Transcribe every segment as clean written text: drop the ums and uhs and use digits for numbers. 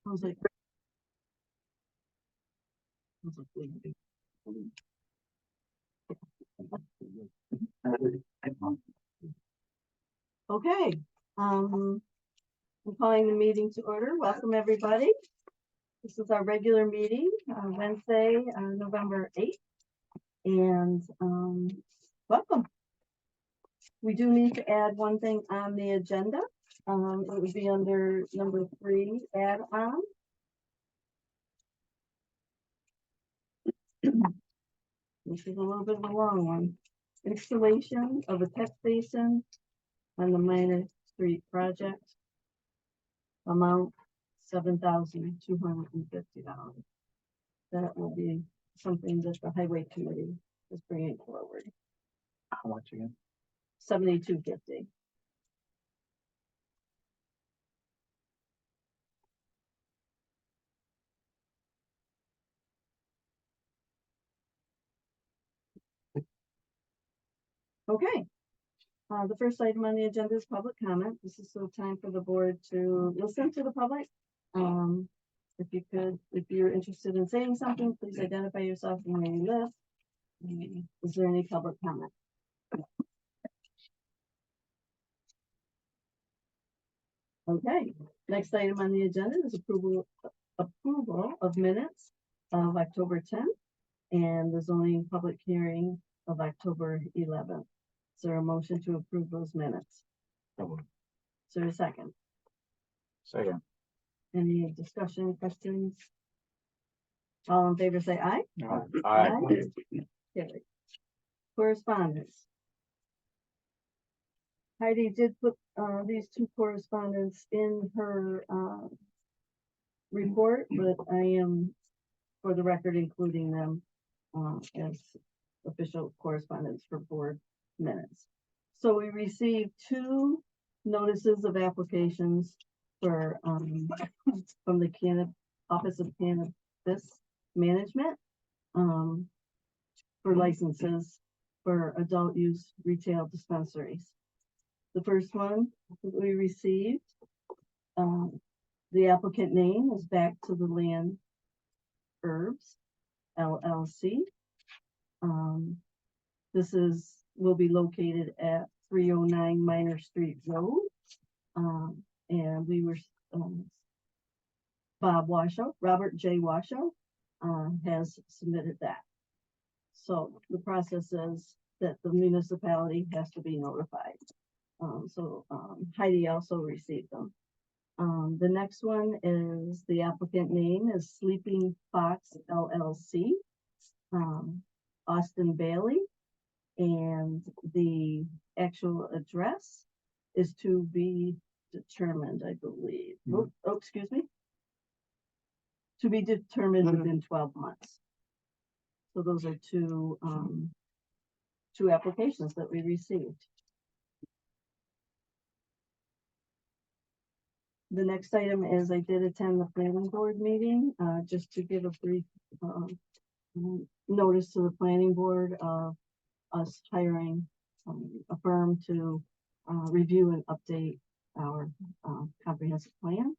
was like, okay. I'm calling the meeting to order. Welcome, everybody. This is our regular meeting, Wednesday, November 8th. And welcome. We do need to add one thing on the agenda. It would be under number 3, add on. This is a little bit of a long one. Installation of a test basin on the Minor Street project. Amount $7,250. That will be something that the Highway Committee is bringing forward. How much again? $7,250. Okay. The first item on the agenda is public comment. This is the time for the board to listen to the public. If you're interested in saying something, please identify yourself and where you live. Is there any public comment? Okay, next item on the agenda is approval of minutes of October 10th and the zoning public hearing of October 11th. Is there a motion to approve those minutes? Is there a second? Second. Any discussion, questions? All in favor say aye. Aye. Carried. Correspondence. Heidi did put these two correspondence in her report, but I am, for the record, including them as official correspondence for board minutes. So we received 2 notices of applications for from the Office of Cannabis Management for licenses for adult use retail dispensaries. The first one that we received, the applicant name is Back to the Land Herbs LLC. This will be located at 309 Minor Street Road. And we were, Robert J. Washoe has submitted that. So the process is that the municipality has to be notified. Heidi also received them. The next one is the applicant name is Sleeping Fox LLC, Austin Bailey, and the actual address is to be determined, I believe. Excuse me. To be determined within 12 months. So those are two applications that we received. The next item is I did attend the planning board meeting, just to give a brief notice to the planning board of us hiring a firm to review and update our comprehensive plan.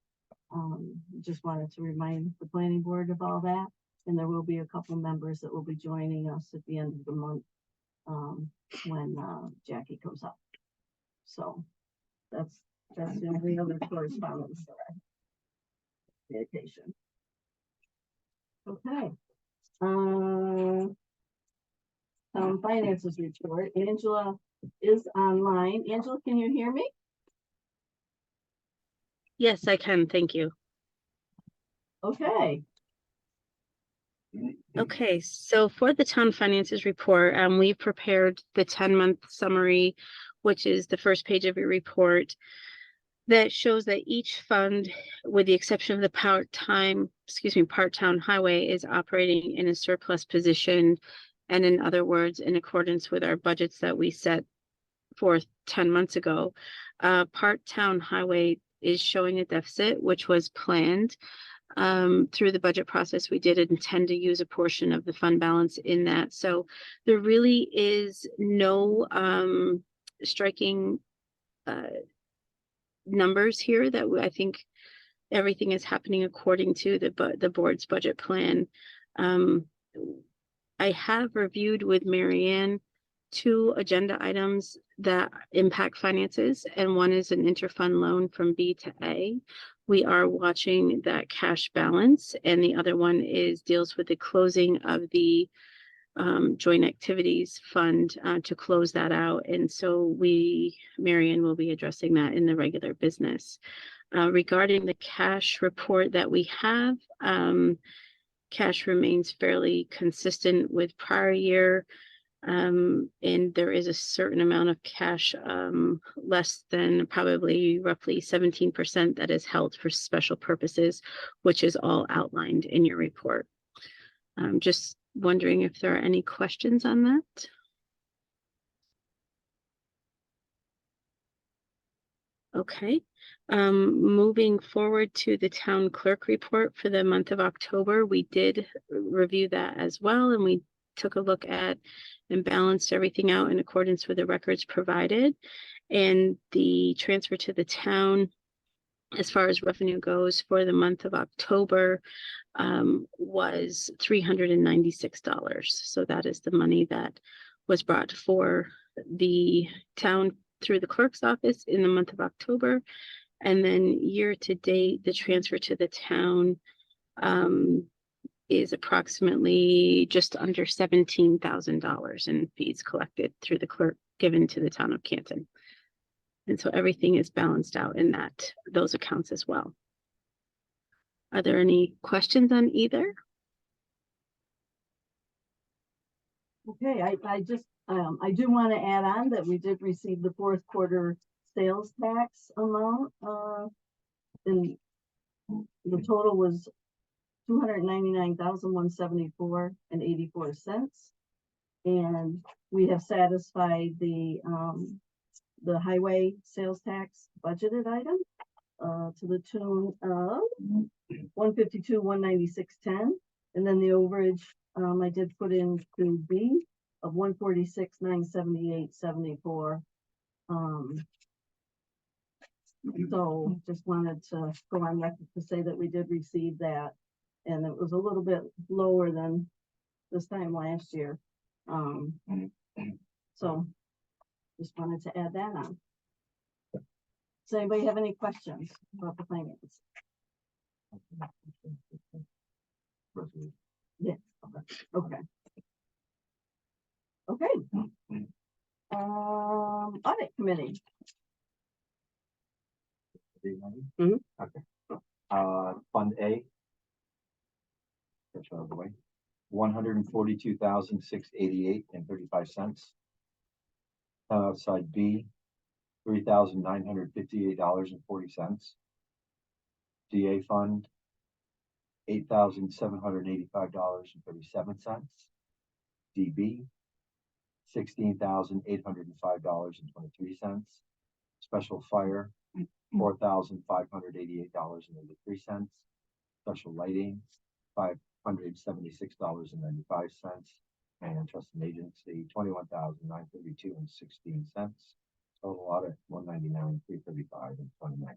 Just wanted to remind the planning board of all that, and there will be a couple members that will be joining us at the end of the month when Jackie comes up. So that's the only other correspondence that I communication. Okay. Finances report. Angela is online. Angela, can you hear me? Yes, I can. Thank you. Okay. Okay, so for the town finances report, we prepared the 10-month summary, which is the first page of your report, that shows that each fund, with the exception of the part-town highway, is operating in a surplus position, and in other words, in accordance with our budgets that we set forth 10 months ago. Part-town highway is showing a deficit, which was planned. Through the budget process, we did intend to use a portion of the fund balance in that. So there really is no striking numbers here that I think everything is happening according to the board's budget plan. Um, I have reviewed with Marianne 2 agenda items that impact finances, and one is an interfund loan from B to A. We are watching that cash balance, and the other one deals with the closing of the joint activities fund to close that out. And so Marianne will be addressing that in the regular business. Regarding the cash report that we have, cash remains fairly consistent with prior year. And there is a certain amount of cash, less than probably roughly 17% that is held for special purposes, which is all outlined in your report. Just wondering if there are any questions on that. Okay, moving forward to the town clerk report for the month of October, we did review that as well, and we took a look at and balanced everything out in accordance with the records provided. And the transfer to the town, as far as revenue goes for the month of October, was $396. So that is the money that was brought for the town through the clerk's office in the month of October. And then year to date, the transfer to the town is approximately just under $17,000 in fees collected through the clerk given to the town of Canton. And so everything is balanced out in those accounts as well. Are there any questions on either? Okay, I just, I do want to add on that we did receive the fourth quarter sales tax amount, and the total was $299,174.84. And we have satisfied the highway sales tax budgeted item, to the tune of $152,196.10. And then the overage, I did put in to B of $146,978.74. So just wanted to go on record to say that we did receive that, and it was a little bit lower than this time last year. So just wanted to add that on. Does anybody have any questions about the finance? Yeah. Okay. Okay. Audit committee. Mhm. Okay. Fund A. That's out of the way. $142,688.35. Outside B, $3,958.40. DA fund, $8,785.37. DB, $16,805.23. Special fire, $4,588.83. Special lighting, $576.95. And trust and agency, $21,932.16. Total audit, $199,335.29.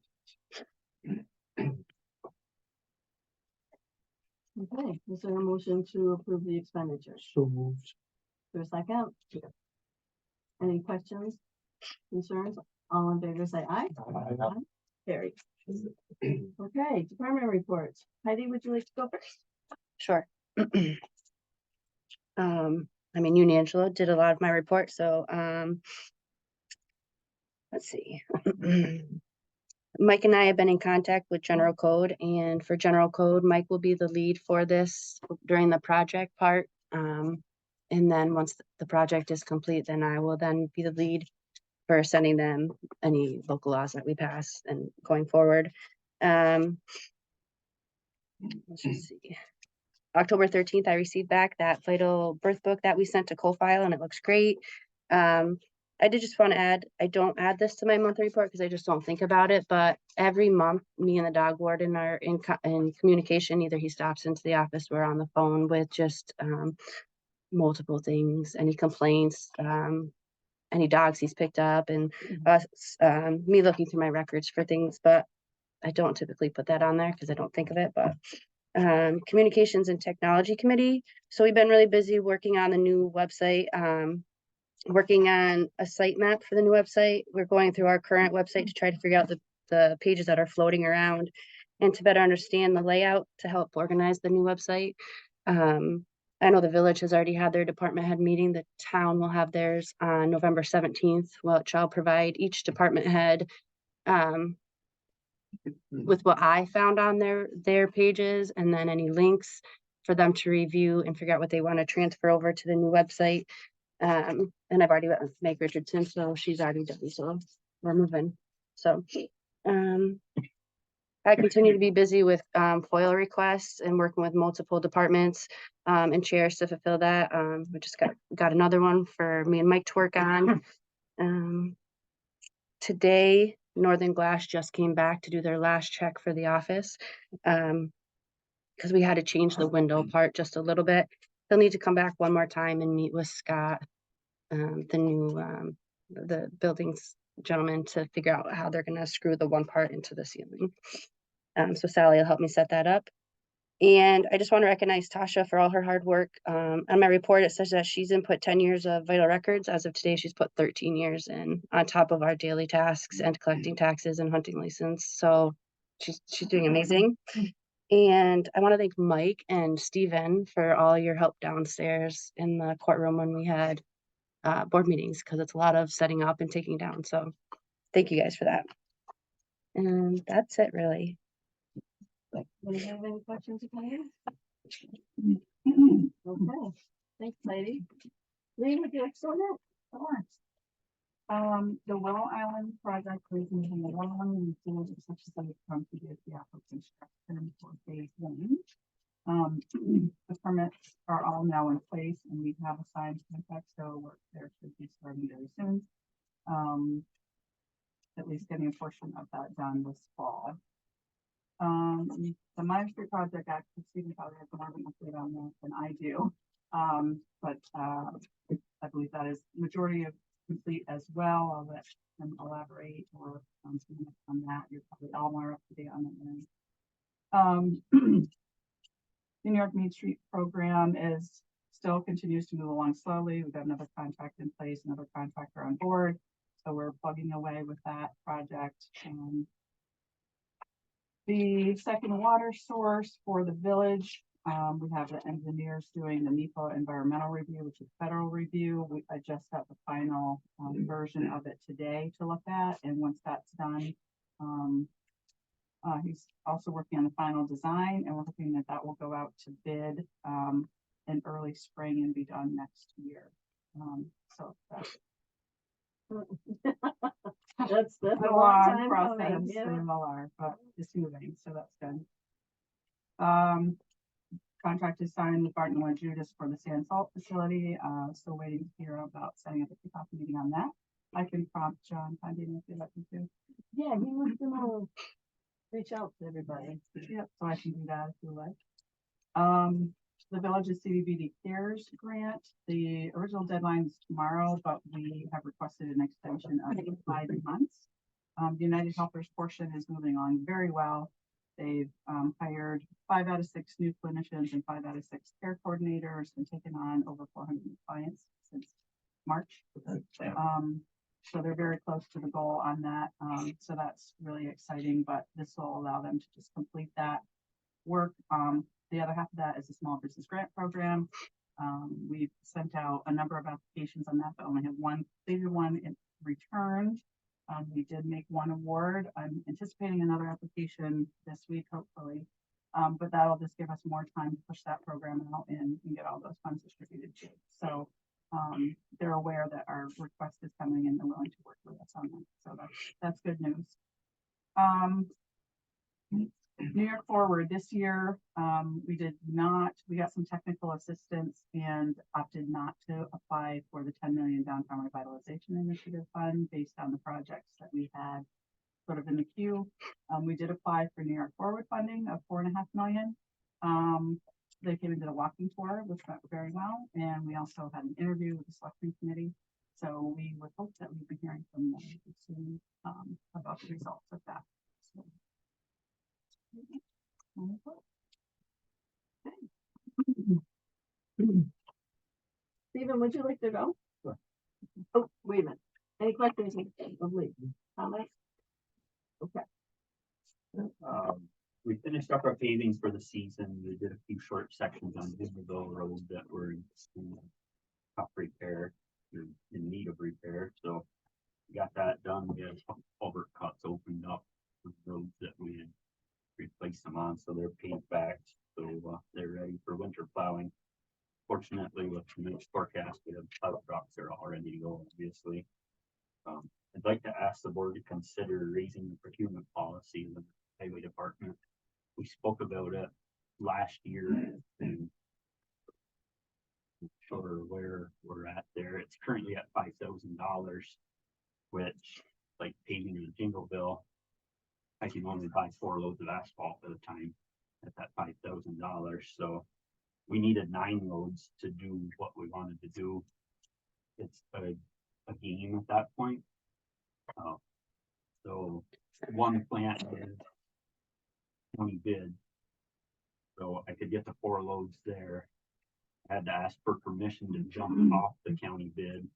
Okay, is there a motion to approve the expenditures? So moved. For a second? Any questions, concerns? All in favor, say aye. Aye. Carried. Okay, department reports. Heidi, would you like to go first? Sure. I mean, you and Angela did a lot of my report, so let's see. Mike and I have been in contact with General Code, and for General Code, Mike will be the lead for this during the project part. And then once the project is complete, then I will then be the lead for sending them any local laws that we pass and going forward. Let's just see. October 13th, I received back that vital birth book that we sent to co-file, and it looks great. I did just want to add, I don't add this to my monthly report because I just don't think about it, but every month, me and the dog warden are in communication. Either he stops into the office, we're on the phone with just multiple things, any complaints, any dogs he's picked up, and us, me looking through my records for things. But I don't typically put that on there because I don't think of it, but Communications and Technology Committee. So we've been really busy working on the new website, working on a site map for the new website. We're going through our current website to try to figure out the pages that are floating around and to better understand the layout to help organize the new website. I know the village has already had their department head meeting. The town will have theirs on November 17th, which I'll provide each department head with what I found on their pages, and then any links for them to review and figure out what they want to transfer over to the new website. And I've already met with Meg Richardson, so she's already done, so we're moving. So I continue to be busy with FOIL requests and working with multiple departments and chairs to fulfill that. We just got another one for me and Mike to work on. Today, Northern Glass just came back to do their last check for the office because we had to change the window part just a little bit. They'll need to come back one more time and meet with Scott, the new the buildings gentleman, to figure out how they're going to screw the one part into the ceiling. So Sally will help me set that up. And I just want to recognize Tasha for all her hard work. On my report, it says that she's input 10 years of vital records. As of today, she's put 13 years in on top of our daily tasks and collecting taxes and hunting license. So she's doing amazing. And I want to thank Mike and Steven for all your help downstairs in the courtroom when we had board meetings, because it's a lot of setting up and taking down. So thank you guys for that. And that's it, really. Do you have any questions about it? Okay, thanks, lady. Lee, would you like to start it? The Willow Island project is moving along. We did such a come to get the application for phase one. The permits are all now in place and we have a signed contract, so work there should be starting very soon. At least getting a portion of that done this fall. The Mine Street project, actually, Stephen probably has more of an update on that than I do. But I believe that is majority of complete as well. I'll let them elaborate or on that. You're probably all more up to date on that. The New York Main Street program still continues to move along slowly. We've got another contract in place, another contractor on board. So we're plugging away with that project. The second water source for the village, we have the engineers doing the NEPA environmental review, which is federal review. I just got the final version of it today to look at, and once that's done, he's also working on the final design, and we're hoping that that will go out to bid in early spring and be done next year. So That's a a long long time process coming, yeah. in MLR, but it's moving, so that's good. Contract is signed with Barton and Judas for the sand salt facility. Still waiting to hear about setting up a kickoff meeting on that. I can prompt John Finding if you'd like me to. Yeah, he was gonna reach out to everybody. Yep, so I can do that if you like. The village's CDBG cares grant, the original deadline is tomorrow, but we have requested an extension of 5 months. The United Helpers portion is moving on very well. They've hired 5 out of 6 new clinicians and 5 out of 6 care coordinators and taken on over 400 clients since March. So they're very close to the goal on that. So that's really exciting, but this will allow them to just complete that work. The other half of that is a small business grant program. We've sent out a number of applications on that, but only have one completed one in return. We did make one award. I'm anticipating another application this week, hopefully. But that'll just give us more time to push that program out and get all those funds distributed too. So they're aware that our request is coming and they're willing to work with us on that. So that's good news. New York Forward this year, we got some technical assistance and opted not to apply for the 10 million downtown revitalization initiative fund based on the projects that we had sort of in the queue. We did apply for New York Forward funding of $4.5 million. They came and did a walking tour, which went very well. And we also had an interview with the selection committee. So we would hope that we'd be hearing from them soon about the results of that. So Stephen, would you like to go? Sure. Oh, wait a minute. Any questions of Lee? Comments? Okay. We finished up our paving for the season. We did a few short sections on Disneyville Road that were in tough repair, or in need of repair, so we got that done. We had a couple culvert cuts opened up with roads that we had replaced them on, so they're paved back, so they're ready for winter plowing. Fortunately, with the next forecast, we have plow trucks that are all ready to go, obviously. I'd like to ask the board to consider raising the procurement policy in the highway department. We spoke about it last year and I'm sure where we're at there. It's currently at $5,000, which, like paving in Jingleville, I can only buy 4 loads of asphalt at a time at that $5,000. So we needed 9 loads to do what we wanted to do. It's a game at that point. So one plant is 20 bid. So I could get the 4 loads there. I had to ask for permission to jump off the county bid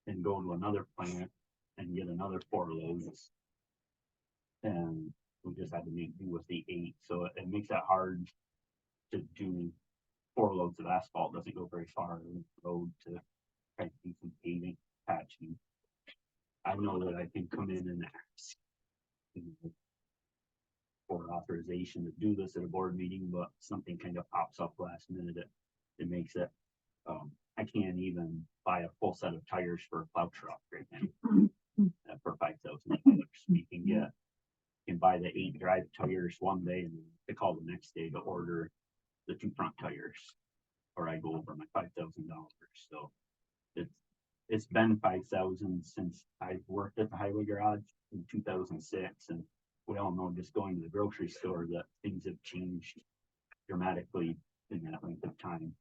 and go to another plant and get another 4 loads. And we just had to make do with the 8. So it makes it hard to do 4 loads of asphalt. Doesn't go very far on the road to try to do some paving, patching. I know that I can come in and ask for authorization to do this at a board meeting, but something kind of pops up last minute. It makes it, I can't even buy a full set of tires for a plow truck right now for $5,000. We can buy the 8 drive tires one day and they call the next day to order the 2 front tires, or I go over my $5,000. So it's been 5,000 since I worked at the highway garage in 2006, and we all know just going to the grocery store that things have changed dramatically in that length of time.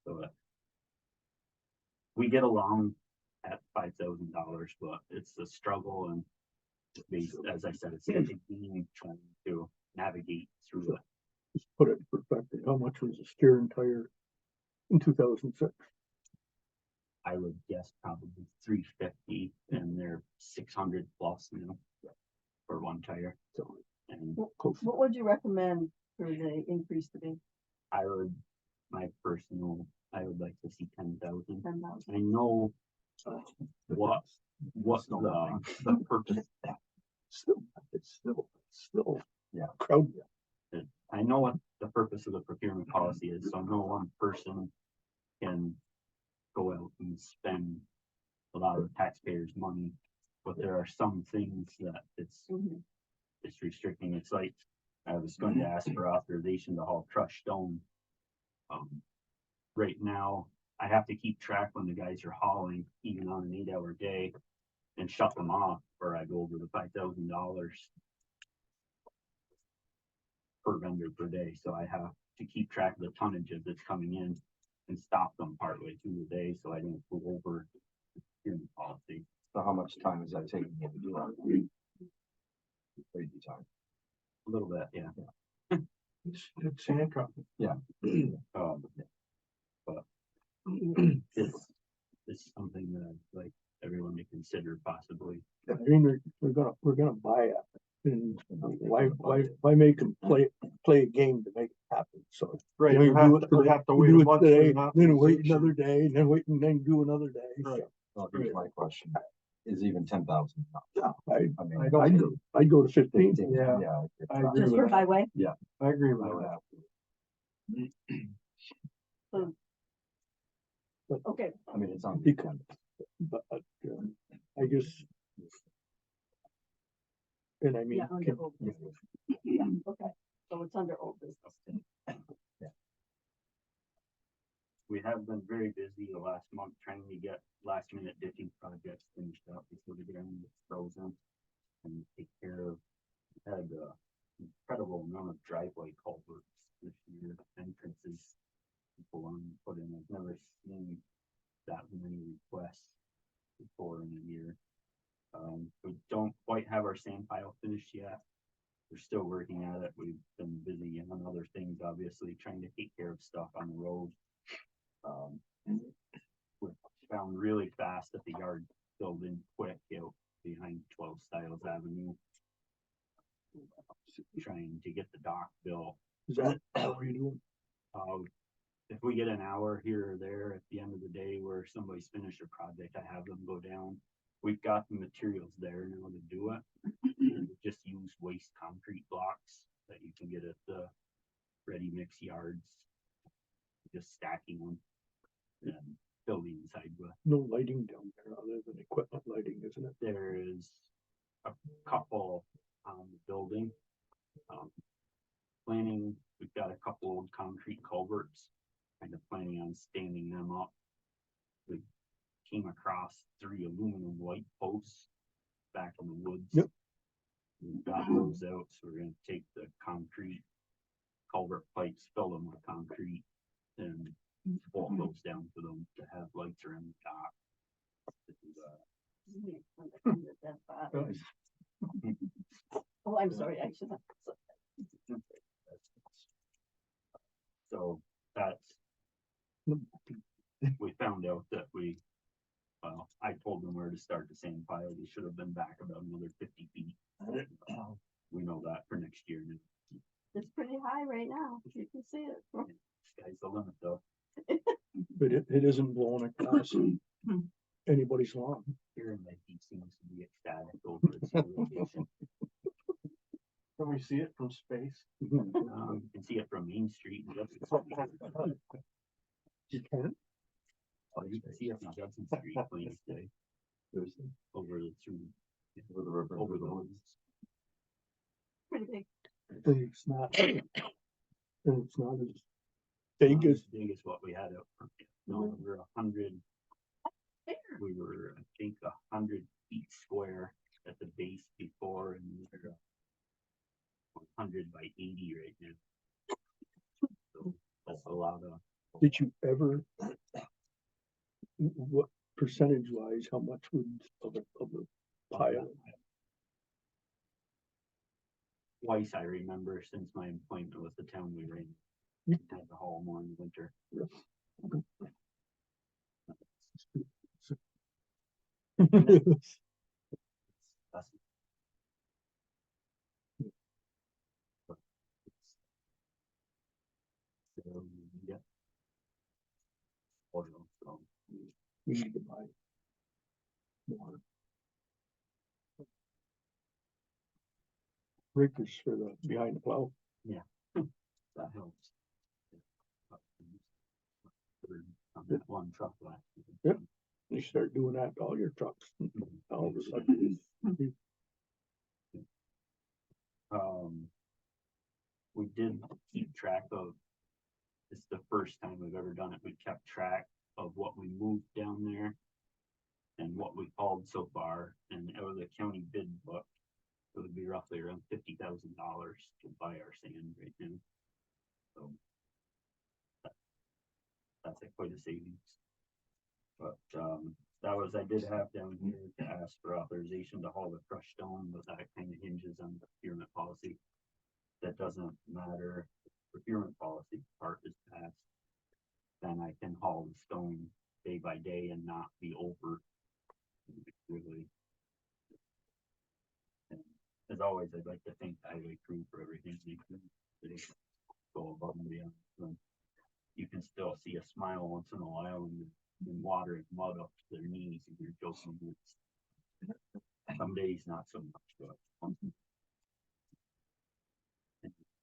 So we get along at $5,000, but it's a struggle, and as I said, it's a game trying to navigate through it. Just put it in perspective, how much was a steering tire in 2006? I would guess probably 350, and they're 600 plus now for one tire. So And close. What would you recommend for the increase to be? I would like to see 10,000. 10,000? I know what's the purpose. It's still, Yeah. crowded. I know what the purpose of the procurement policy is, so no one person can go out and spend a lot of taxpayers' money, but there are some things that it's restricting. It's like, I was going to ask for authorization to haul crushed stone. Right now, I have to keep track when the guys are hauling, even on an 8-hour day, and shut them off, or I go over the $5,000 per vendor per day. So I have to keep track of the tonnage that's coming in and stop them partway through the day, so I don't go over the procurement policy. So how much time is that taking you to do that? Crazy time. A little bit, yeah. It's handcuffed. But it's something that I'd like everyone to consider possibly. I mean, we're gonna buy it. And why make them play a game to make it happen? So. Right, you know, you have do to, it for- we have to you wait do a it month. for today, an then wait authorization. another day, and then wait, and then do another day. Right. Well, here's my question, is even 10,000 enough? Yeah, I mean, I'd go to 15. Yeah. I agree Just with for that. highway? I agree with I would that. have to. Okay. I mean, it's on. Because, but, I just. And I mean. Yeah, under old business. Yeah, okay, so it's under old business. We have been very busy the last month trying to get last minute ditching projects finished up before the ground gets frozen and take care of, had an incredible amount of driveway culverts this year, entrances people want to put in. I've never seen that many requests before in a year. We don't quite have our sand pile finished yet. we're still working at it. We've been busy on other things, obviously, trying to take care of stuff on the road. We found really fast that the yard filled in quick out behind 12 Styles Avenue. Trying to get the dock built. Is that how you doing? If we get an hour here or there at the end of the day where somebody's finished a project, I have them go down. We've got the materials there now to do it. We just use waste concrete blocks that you can get at the ready mix yards. Just stacking them and filling inside with. No lighting down there other than equipment lighting, isn't it? There is a couple on the building. Planning, we've got a couple old concrete culverts, kind of planning on standing them up. We came across 3 aluminum light posts back in the woods. Yep. We've got those out, so we're gonna take the concrete culvert pipes, fill them with concrete, and bolt those down for them to have lights around the dock. Oh, I'm sorry, I should have. So that's, we found out that well, I told them where to start the sand pile. We should have been back about another 50 feet. We know that for next year. It's pretty high right now, you can see it. Sky's the limit though. But it isn't blowing across anybody's lawn. Here in my heat seems to be ecstatic over its location. Can we see it from space? You can see it from Main Street. And Judson Street. You can? Oh, you can see it from Judson Street, please, today, over the through, Over the river. over the woods. Pretty big. It's not. And it's not as big Not as, as big as what we had out front. No, we were 100. We were, I think, 100 feet square at the base before, and we're 100 by 80 right now. So that's a lot of. did you ever? What percentage wise, how much would of the pile? Twice I remember since my employment with the town we were in. Yep. Had to haul more in the winter. That's. So, yeah. Oil, so. We need to buy more. Breakers for the behind the plow. That helps. On that one truck last year. Yep. You start doing that to all your trucks. All of a sudden. We did keep track of, it's the first time we've ever done it, we kept track of what we moved down there and what we hauled so far, and out of the county bid book, it would be roughly around $50,000 to buy our sand right now. So that's quite a savings. But that was, I did have down here to ask for authorization to haul the crushed stone, but that kind of hinges on the procurement policy. That doesn't matter. Procurement policy part is passed. Then I can haul the stone day by day and not be over. Really. And as always, I'd like to thank the highway crew for everything they do. They go above and beyond. You can still see a smile once in a while and water and mud up to their knees and you're joking. Some days not so much, but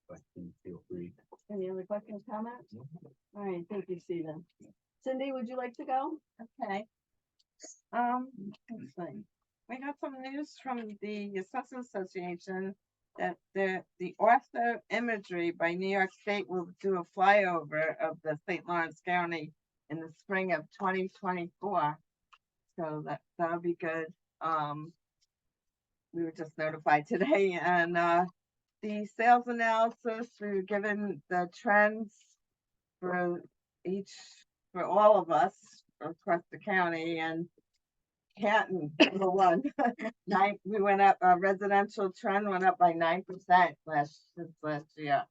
questions, feel free. Any other questions, comments? All right, thank you, Stephen. Cindy, would you like to go? Okay. Let's see. We got some news from the Assessors Association that the ortho imagery by New York State will do a flyover of the St. Lawrence County in the spring of 2024. So that'll be good. We were just notified today, and the sales analysis, we were given the trends for all of us across the county, and Canton, number one, we went up, residential trend went up by 9% since last year.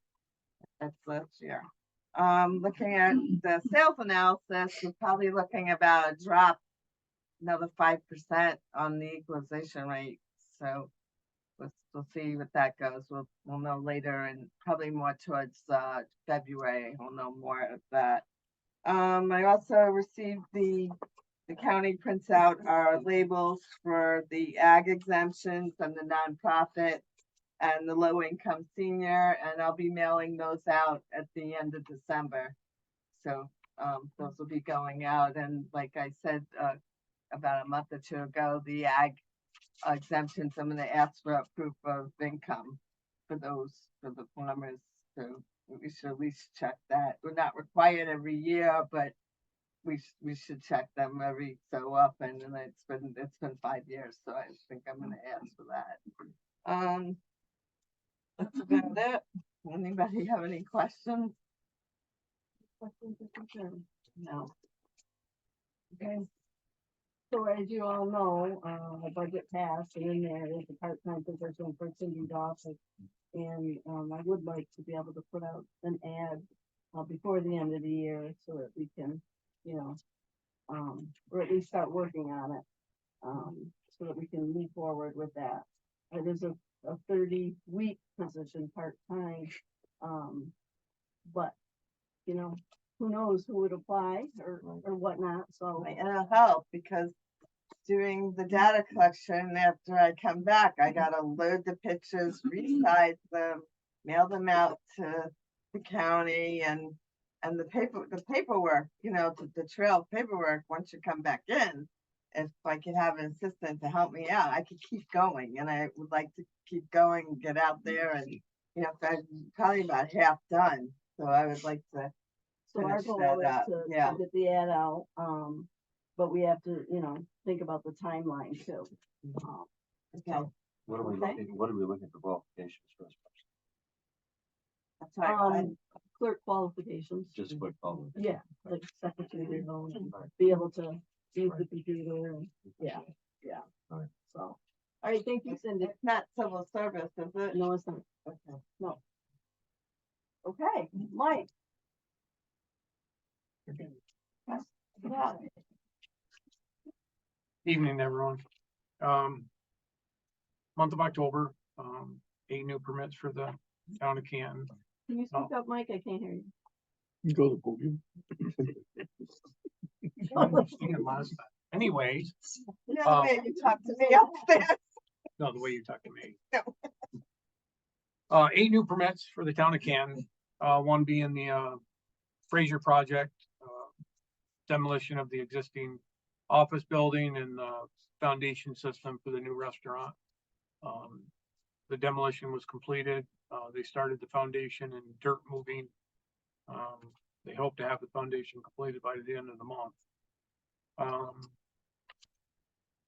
That's last year. Looking at the sales analysis, we're probably looking about a drop, another 5% on the equalization rate. So we'll see what that goes. We'll know later, and probably more towards February. We'll know more of that. I also received the county prints out our labels for the ag exemptions and the nonprofit and the low income senior, and I'll be mailing those out at the end of December. So those will be going out, and like I said about a month or two ago, the ag exemptions, I'm gonna ask for a proof of income for the farmers. So we should at least check that. We're not required every year, but we should check them every so often, and it's been 5 years, so I think I'm gonna ask for that. That's about it. Anybody have any questions? Questions or concerns? No. Okay. So as you all know, the budget passed, and in there is a part-time position for Cindy's office. And I would like to be able to put out an ad before the end of the year so that we can, you know, or at least start working on it, so that we can move forward with that. It is a 30-week position, part-time, but, you know, who knows who would apply or whatnot, so. And it'll help because doing the data collection after I come back, I gotta load the pictures, resize them, mail them out to the county, and the paperwork, you know, the trail paperwork. Once you come back in, if I could have an assistant to help me out, I could keep going, and I would like to keep going, get out there, and you know, I'm probably about half done, so I would like to. So our finish goal that is up. to Yeah. get the ad out, but we have to, you know, think about the timeline too. Okay. What are we Okay. looking for qualifications for this person? That's right. Clerk qualifications. Just quick follow. Yeah, like secretary, and be able to use the computer and, yeah. Alright. So, all right, thank you, Cindy. It's not civil service, is it? No, it's not. Okay. No. Okay, Mike. Yeah. Evening, everyone. Month of October, 8 new permits for the town of Canton. Can you speak up, Mike? I can't hear you. You go to the podium. I understand last time. Anyways, You know, the way you talk to me upstairs. no, the way you talk to me. No. 8 new permits for the town of Canton, one being the Fraser project, demolition of the existing office building and foundation system for the new restaurant. The demolition was completed. They started the foundation and dirt moving. They hope to have the foundation completed by the end of the month.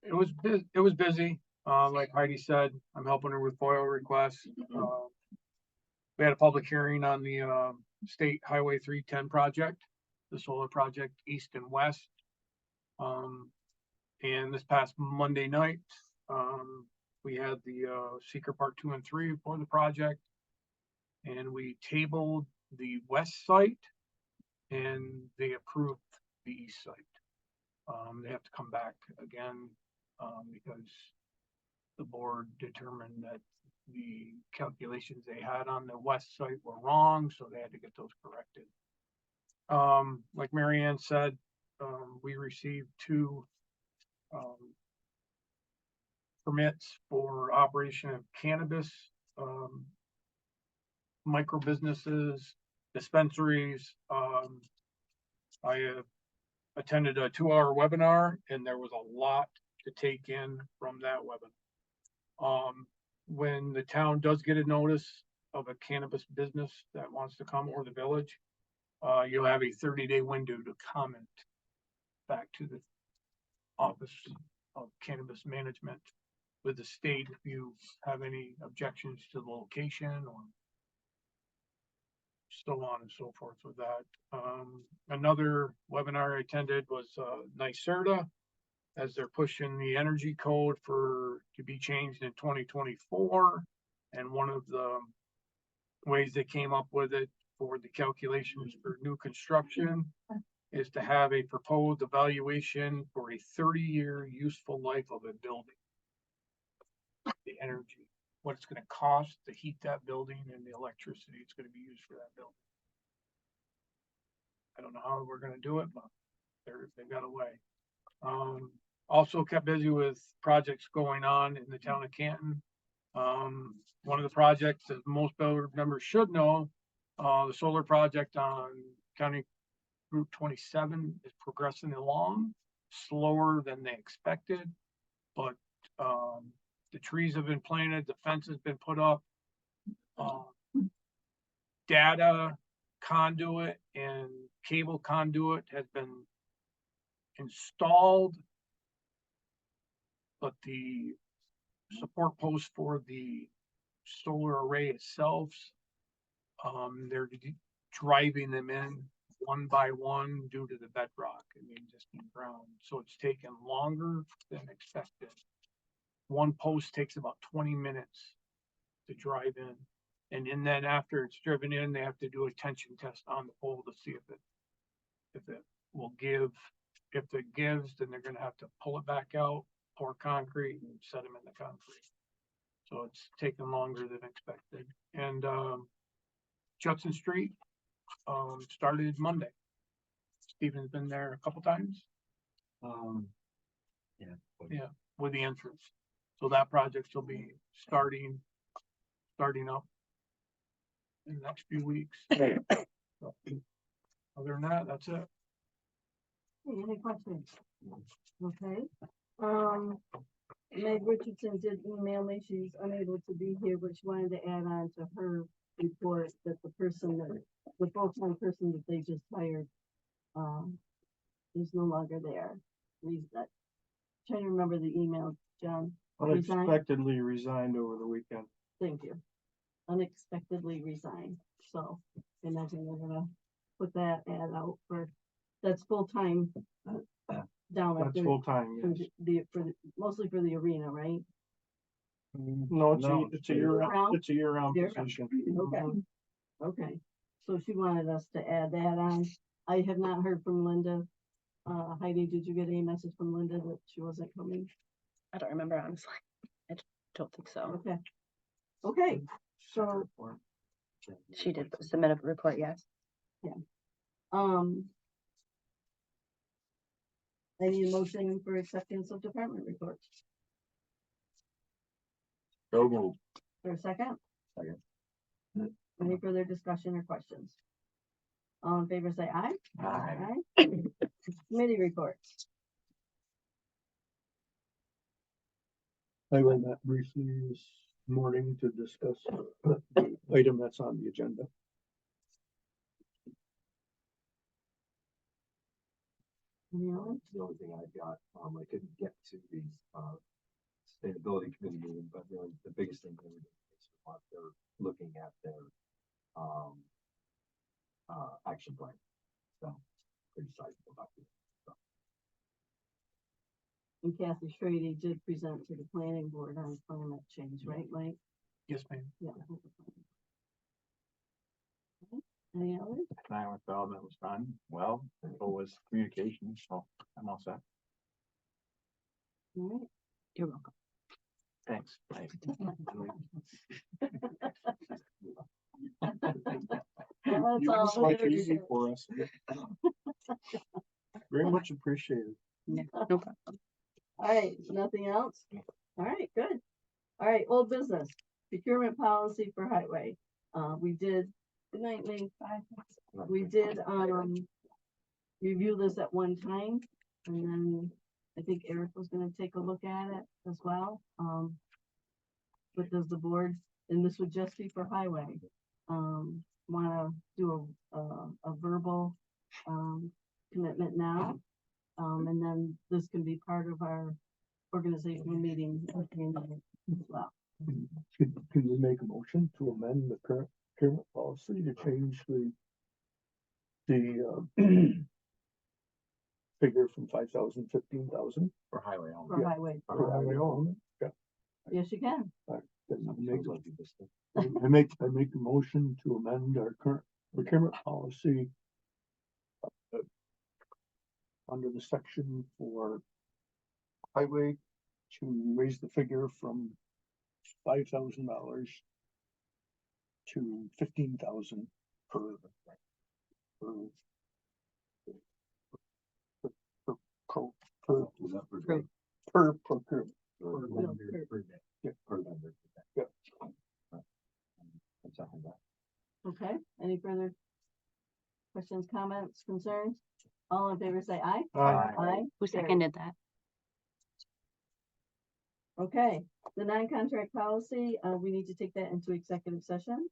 It was busy. Like Heidi said, I'm helping her with FOIL requests. We had a public hearing on the State Highway 310 project, the solar project east and west. And this past Monday night, we had the seeker part 2 and 3 for the project, and we tabled the west site, and they approved the east site. They have to come back again because the board determined that the calculations they had on the west site were wrong, so they had to get those corrected. Like Mary Ann said, we received 2 permits for operation of cannabis, micro businesses, dispensaries. I attended a 2-hour webinar, and there was a lot to take in from that webinar. When the town does get a notice of a cannabis business that wants to come, or the village, you'll have a 30-day window to comment back to the Office of Cannabis Management with the state if you have any objections to the location or so on and so forth with that. Another webinar I attended was NYSERDA. as they're pushing the energy code to be changed in 2024. And one of the ways they came up with it for the calculations for new construction is to have a proposed evaluation for a 30-year useful life of a building. The energy, what it's gonna cost to heat that building and the electricity it's gonna be used for that building. I don't know how we're gonna do it, but they've got a way. Also kept busy with projects going on in the town of Canton. One of the projects that most board members should know, the solar project on County Route 27 is progressing along slower than they expected, but the trees have been planted, the fence has been put up. Data conduit and cable conduit has been installed, but the support post for the solar array itself, they're driving them in one by one due to the bedrock and the existing ground. So it's taken longer than expected. One post takes about 20 minutes to drive in. And then after it's driven in, they have to do a tension test on the pole to see if it will give. If it gives, then they're gonna have to pull it back out, pour concrete and set them in the concrete. So it's taken longer than expected. And Judson Street started Monday. Stephen's been there a couple times. Yeah. With the entrance. So that project will be starting up in the next few weeks. So, other than that, that's it. Any questions? Okay, Meg Richardson did email me, she's unable to be here, but she wanted to add on to her report that the full-time person that they just hired, is no longer there. Trying to remember the email, John. Resigned? Unexpectedly resigned over the weekend. Thank you. Unexpectedly resigned, so I imagine we're gonna put that ad out that's full-time down at That's the, full-time, for yes. mostly for the arena, right? No, it's a year-round, Year-round? it's a year-round Year-round. position. Okay, okay, so she wanted us to add that on. I have not heard from Linda. Heidi, did you get any message from Linda that she wasn't coming? I don't remember, honestly. I don't think so. Okay. Okay, so, She did submit a report, yes. I need a motion for acceptance of department reports. So moved. For a second? Second. Any further discussion or questions? All in favor, say aye. Aye. Committee reports. I went that briefly this morning to discuss the item that's on the agenda. Any others? The only thing I've got, I couldn't get to the, sustainability committee meeting, but really the biggest thing they were doing is what they're looking at their, action plan. So, pretty excited about it. And Kathy Schrady did present to the planning board on climate change, right, Mike? Yes, ma'am. Yeah. Any others? Economic development was done well, so was communication, so I'm all set. All right. You're welcome. Thanks. Well, that's all Make there it is. easy for us. Very much appreciated. Yeah, no problem. All right, nothing else? All right, good. All right, old business, procurement policy for highway. We did, good night, Lee. Bye. We did, review this at one time, and then I think Eric was gonna take a look at it as well. But does the board, and this would just be for highway, wanna do a verbal, commitment now? And then this can be part of our organizational meeting at the end of it as well. Can we make a motion to amend the current procurement policy to change the figure from 5,000, 15,000 For highway only. for highway. for highway only. Yeah. Yes, you can. Then Sounds make- like you just- I make the motion to amend our current procurement policy under the section for highway to raise the figure from $5,000 to 15,000 per per per per Was that per True. day? per procurement. Or No, vendor per- per day? Yeah. Per vendor. per day. Yeah. That's something that- Okay, any further questions, comments, concerns? All in favor, say aye. Aye. Who Carried. seconded that? Okay, the non-contract policy, we need to take that into executive session.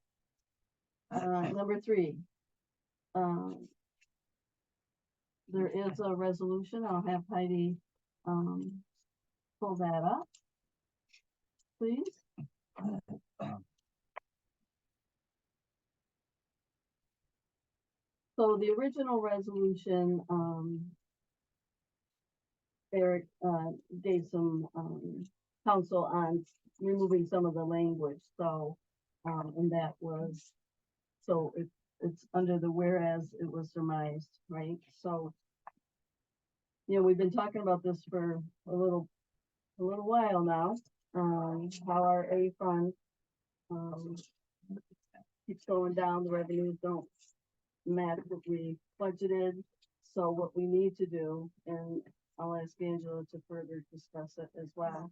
Number 3. There is a resolution, I'll have Heidi, pull that up. Please. So the original resolution, Eric, gave some, counsel on removing some of the language, so, and that was, so it's under the whereas it was surmised, right? So, you know, we've been talking about this for a little while now, how our A fund, keeps going down, the revenues don't match what we budgeted. So what we need to do, and I'll ask Angela to further discuss it as well,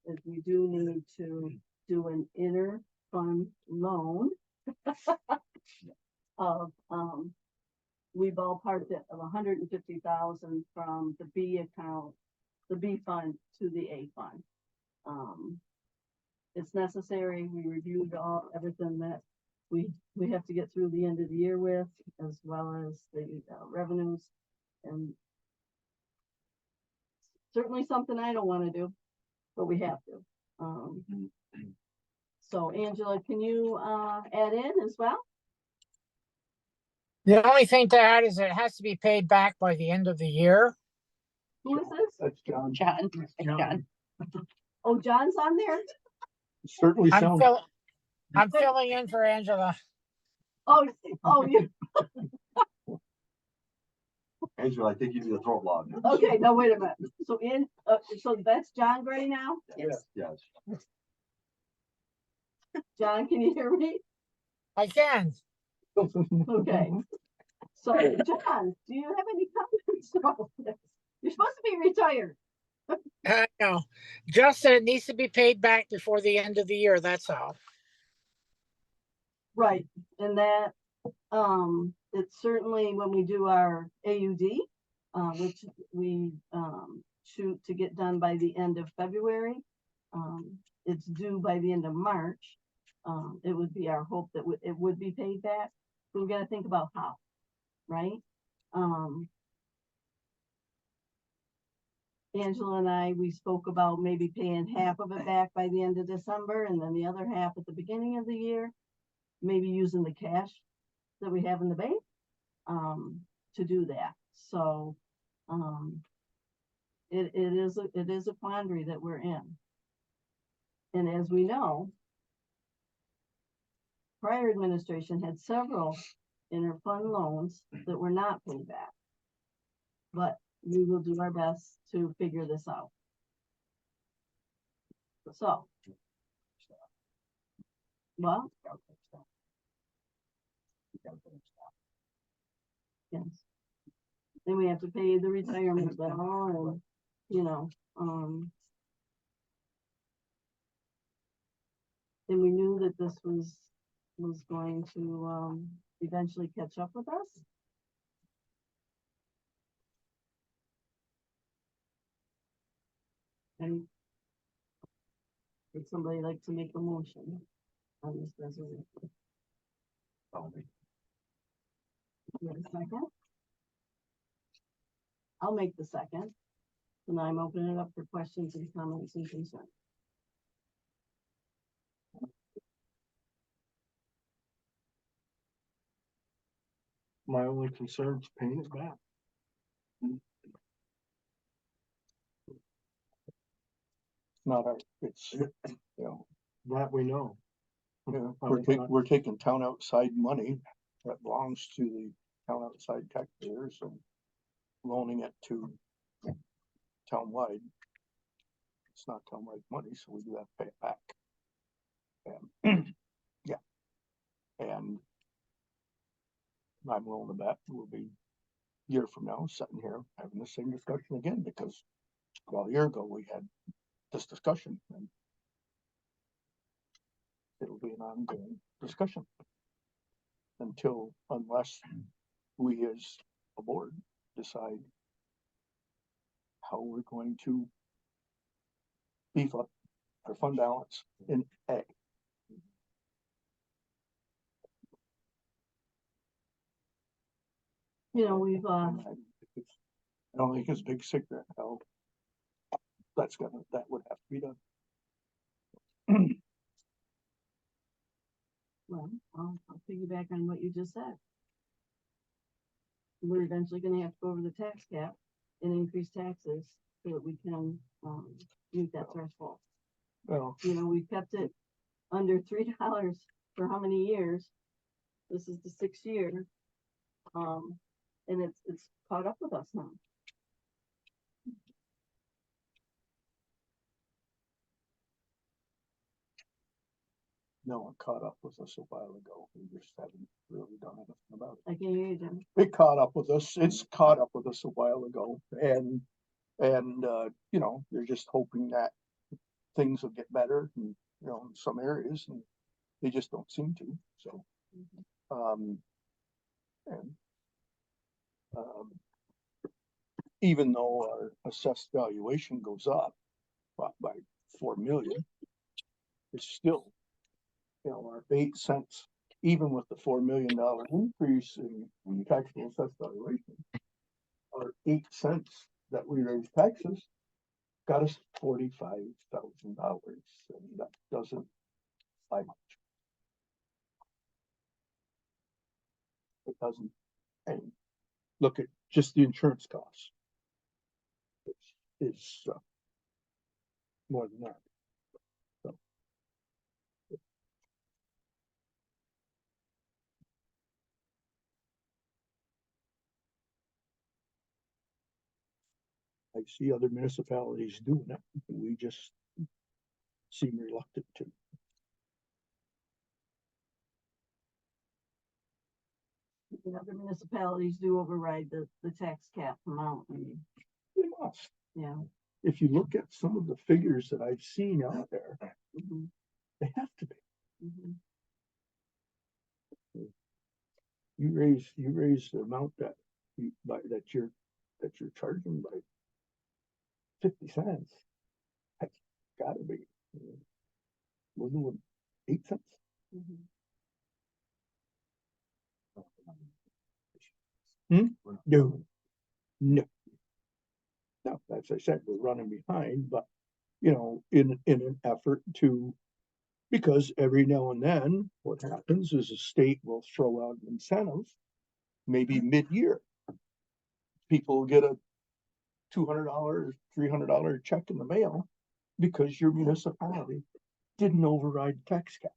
is we do need to do an inter-fund loan of, we ballparked it of 150,000 from the B account, the B fund to the A fund. It's necessary, we reviewed everything that we have to get through the end of the year with, as well as the revenues, and certainly something I don't wanna do, but we have to. So Angela, can you, add in as well? The only thing to add is it has to be paid back by the end of the year. Who is this? That's John. John, it's John. Oh, John's on there? Certainly I'm sounds. I'm filling in for Angela. Oh, you, Angela, I think you need a throat log. okay, no, wait a minute. So so that's John Gray now? Yes. Yes. John, can you hear me? I can. Okay. So, John, do you have any comments about this? You're supposed to be retired. No, just that it needs to be paid back before the end of the year. That's all. Right, and that, it's certainly when we do our AUD, which we, shoot to get done by the end of February. It's due by the end of March. It would be our hope that it would be paid back. So we gotta think about how, right? Angela and I, we spoke about maybe paying half of it back by the end of December and then the other half at the beginning of the year. Maybe using the cash that we have in the bank, to do that. So, it is a quandary that we're in. And as we know, prior administration had several interfund loans that were not paid back. But we will do our best to figure this out. So. Well. Yes. Then we have to pay the retirement bill and, you know, and we knew that this was going to, eventually catch up with us. And would somebody like to make a motion on this resolution? You have a second? I'll make the second. And I'm opening it up for questions and comments and concerns. My only concern is paying it back. not our, it's, you know, That we know. we're taking town outside money that belongs to the town outside taxpayers and loaning it to townwide. It's not townwide money, so we do have to pay it back. And, yeah. And I'm willing to bet we'll be a year from now sitting here having the same discussion again, because well, a year ago we had this discussion, and it'll be an ongoing discussion unless we as a board decide how we're going to beef up our fund balance in A. You know, we've, I don't think it's a big secret how that would have to be done. well, I'll piggyback on what you just said. We're eventually gonna have to go over the tax cap and increase taxes so that we can, meet that threshold. Well, You know, we've kept it under $3 for how many years? This is the 6th year. And it's caught up with us now. no, it caught up with us a while ago. We just haven't really done anything about it. I can hear you, Jim. It caught up with us. It's caught up with us a while ago, and you know, you're just hoping that things will get better, and you know, in some areas, and they just don't seem to. So, and even though our assessed valuation goes up by 4 million, it's still, you know, our 8 cents, even with the $4 million increase in taxable assessed valuation, our 8 cents that we raise taxes got us $45,000, and that doesn't buy much. It doesn't. And look at just the insurance costs. It's more than that. So. I see other municipalities doing it. We just seem reluctant to. The other municipalities do override the tax cap amount. They must. Yeah. If you look at some of the figures that I've seen out there, Mhm. they have to be. Mhm. You raise the amount that you're charging by 50 cents. That's gotta be. We're doing 8 cents. Mhm. No, no. No, as I said, we're running behind, but you know, in an effort to, because every now and then, what happens is the state will throw out an incentive, maybe mid-year. People get a $200, $300 check in the mail because your municipality didn't override tax cap.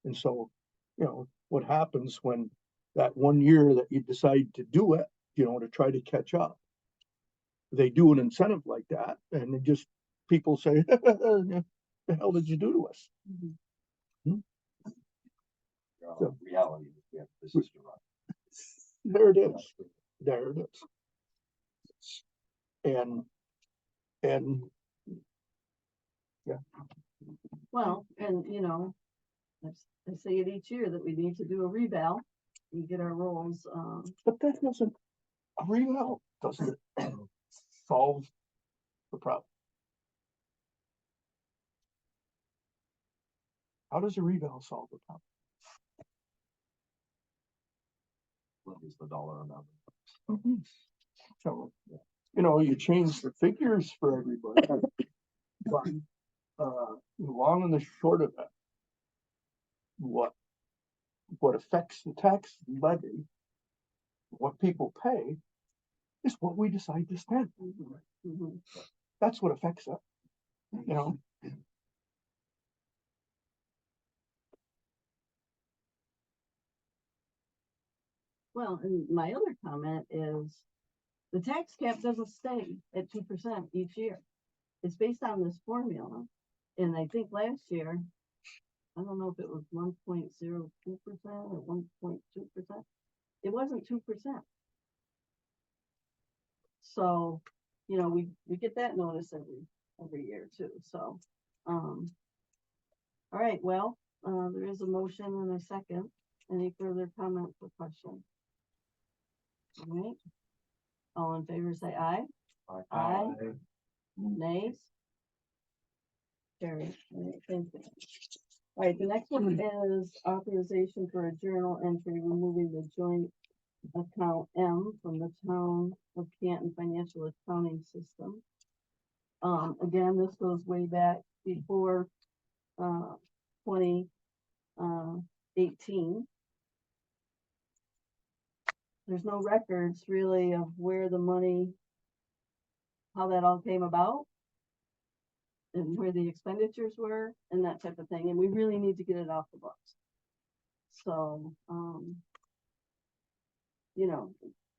And so, you know, what happens when that 1 year that you decide to do it, you know, to try to catch up, they do an incentive like that, and it just, people say, the hell did you do to us? So- Reality, we have business to run. There it is. There it is. And yeah. Well, and you know, I say it each year that we need to do a reval and get our roles. But that doesn't, a reval doesn't solve the problem. How does a reval solve the problem? What is the dollar amount? So, you know, you change the figures for everybody. But, the long and the short of it, what affects the tax levy, what people pay, is what we decide to spend. That's what affects it. you know, Well, and my other comment is the tax cap doesn't stay at 2% each year. It's based on this formula. And I think last year, I don't know if it was 1.02% or 1.2%. It wasn't 2%. So, you know, we get that notice every year too. So, all right, well, there is a motion and a second. Any further comments or questions? All right. All in favor, say aye. Aye. Nays? Carried. All right, thank you. All right, the next one is authorization for a journal entry removing the joint account M from the town of Canton financial accounting system. Again, this goes way back before 2018. There's no records really of where the money, how that all came about, and where the expenditures were, and that type of thing. And we really need to get it off the books. So, you know,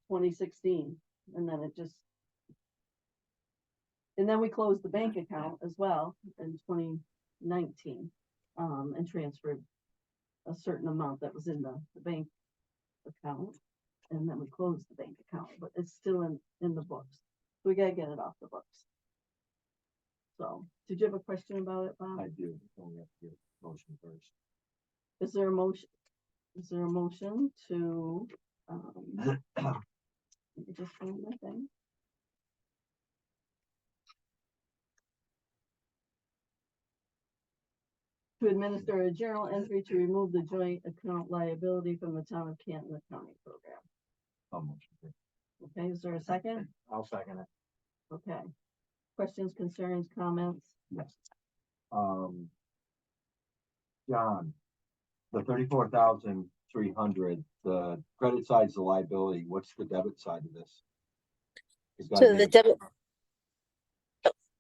2016, and then and then we closed the bank account as well in 2019, and transferred a certain amount that was in the bank account, and then we closed the bank account, but it's still in the books. We gotta get it off the books. So, did you have a question about it, Bob? I do, only have to get a motion first. Is there a motion? Is there a motion to, let me just find my thing. To administer a journal entry to remove the joint account liability from the town of Canton accounting program. I'll motion first. Okay, is there a second? I'll second it. Okay. Questions, concerns, comments? Yes. John, the 34,300, the credit side's the liability. What's the debit side of this? It's gotta So be the a-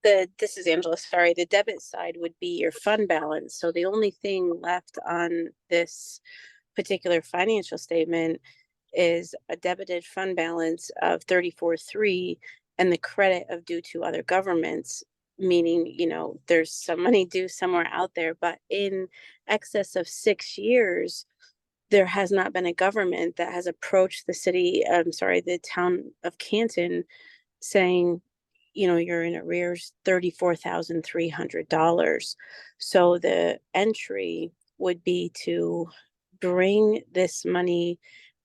debit, this is Angela, sorry, the debit side would be your fund balance. So the only thing left on this particular financial statement is a debited fund balance of 34.3 and the credit of due to other governments, meaning, you know, there's some money due somewhere out there, but in excess of 6 years, there has not been a government that has approached the town of Canton saying, you know, you're in arrears $34,300. So the entry would be to bring this money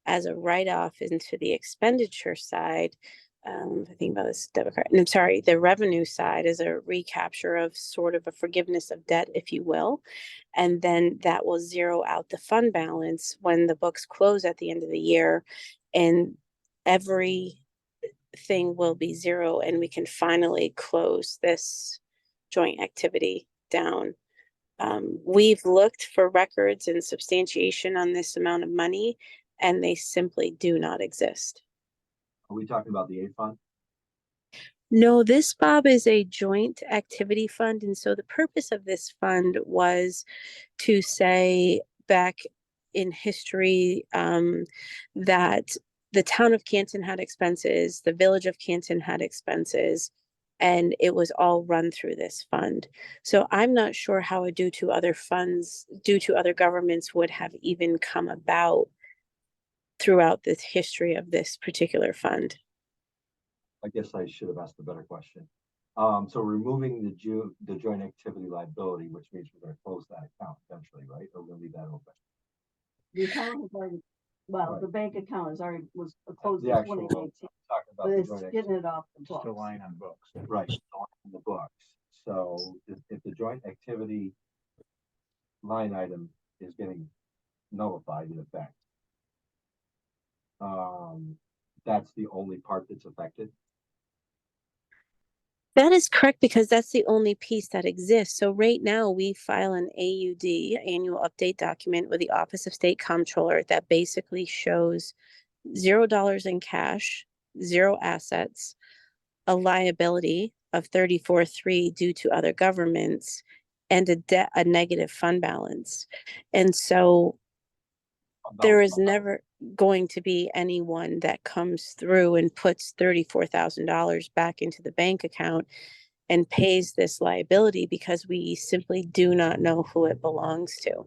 as a write-off into the expenditure side. I think about this debit card, and I'm sorry, the revenue side is a recapture of sort of a forgiveness of debt, if you will. And then that will zero out the fund balance when the books close at the end of the year. And everything will be zero, and we can finally close this joint activity down. We've looked for records and substantiation on this amount of money, and they simply do not exist. Are we talking about the A fund? No, this, Bob, is a joint activity fund. And so the purpose of this fund was to say back in history that the town of Canton had expenses, the village of Canton had expenses, and it was all run through this fund. So I'm not sure how a due to other funds, due to other governments would have even come about throughout the history of this particular fund. I guess I should have asked a better question. So removing the joint activity liability, which means we're gonna close that account eventually, right? Or we're gonna leave that open? The account has already, well, Right. the bank account was closed The in actual, 2018, talking about but the it's joint getting it off the Still books. lying on books. right, on the books. So if the joint activity line item is getting nullified in effect, that's the only part that's affected. That is correct, because that's the only piece that exists. So right now we file an AUD, annual update document, with the Office of State Comptroller that basically shows $0 in cash, 0 assets, a liability of 34,300 due to other governments and a negative fund balance. And so there is never going to be anyone that comes through and puts $34,000 back into the bank account and pays this liability, because we simply do not know who it belongs to.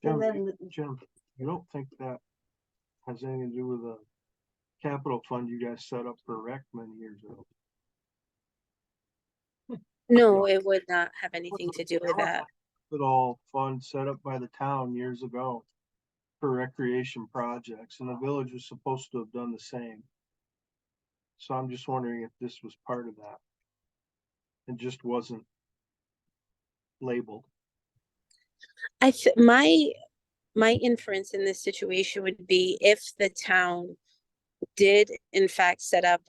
Jim, And then, Jim, you don't think that has anything to do with the capital fund you guys set up for rec many years ago? No, it would not have anything to do with that. Little fund set up by the town years ago for recreation projects, and the village was supposed to have done the same. So I'm just wondering if this was part of that. It just wasn't labeled. My inference in this situation would be, if the town did in fact set up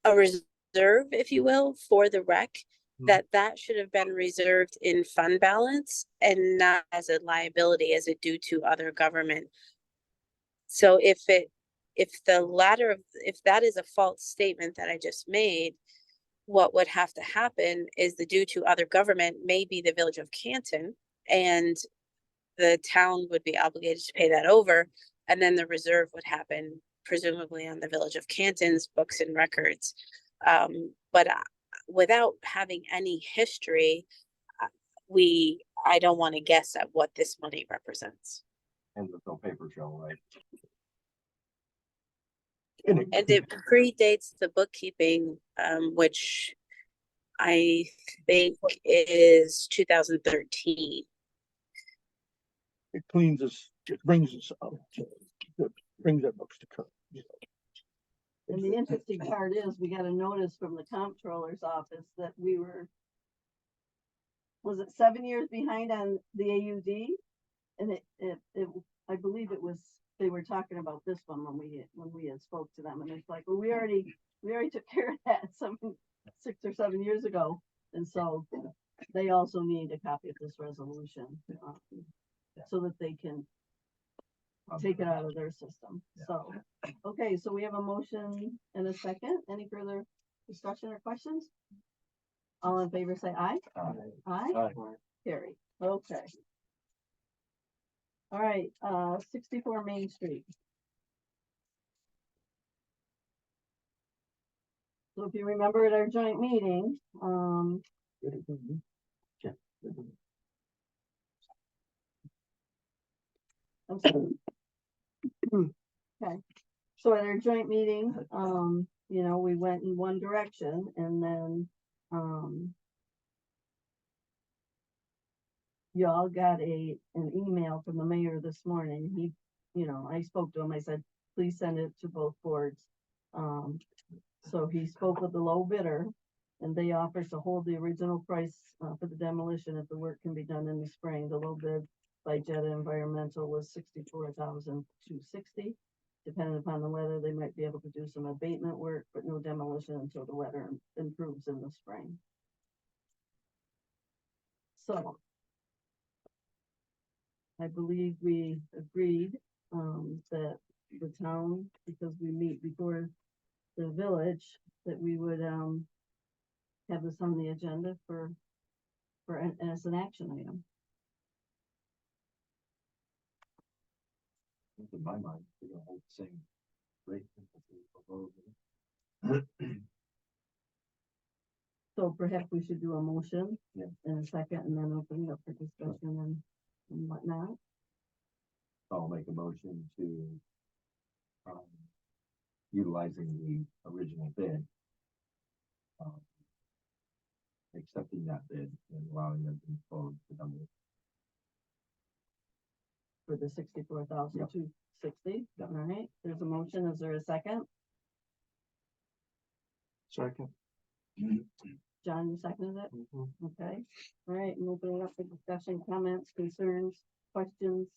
a reserve, if you will, for the rec, that should have been reserved in fund balance and not as a liability, as a due to other government. So if that is a false statement that I just made, what would have to happen is the due to other government may be the village of Canton, and the town would be obligated to pay that over, and then the reserve would happen presumably on the village of Canton's books and records. But without having any history, I don't want to guess at what this money represents. And with no paper trail, right? And it predates the bookkeeping, which I think is 2013. It cleans us, it brings us up to, it brings our books to current. and the interesting part is, we got a notice from the comptroller's office that we were, was it 7 years behind on the AUD? And I believe it was, they were talking about this one when we had spoke to them, and it's like, well, we already took care of that 6 or 7 years ago. And so they also need a copy of this resolution, so that they can take it out of their system. So, okay, so we have a motion and a second. Any further discussion or questions? All in favor, say aye. Aye. Aye. Carry. Okay. All right, 64 Main Street. So if you remember at our joint meeting, I'm sorry. Okay, so at our joint meeting, we went in one direction, and then, y'all got an email from the mayor this morning. He, I spoke to him, I said, please send it to both boards. So he spoke with the low bidder, and they offer to hold the original price, for the demolition if the work can be done in the spring. The low bid by Jetta Environmental was $64,260. Depending upon the weather, they might be able to do some abatement work, but no demolition until the weather improves in the spring. So I believe we agreed, that the town, because we meet before the village, that we would, have this on the agenda as an action item. In my mind, we're gonna hold the same rate. So perhaps we should do a motion. Yeah. In a second, and then open it up for discussion and whatnot. I'll make a motion to, utilizing the original bid, accepting that bid and allowing them to close the number. For the $64,260. All right, there's a motion. Is there a second? Second. John, you seconded it? Okay. All right, and open it up for discussion, comments, concerns, questions.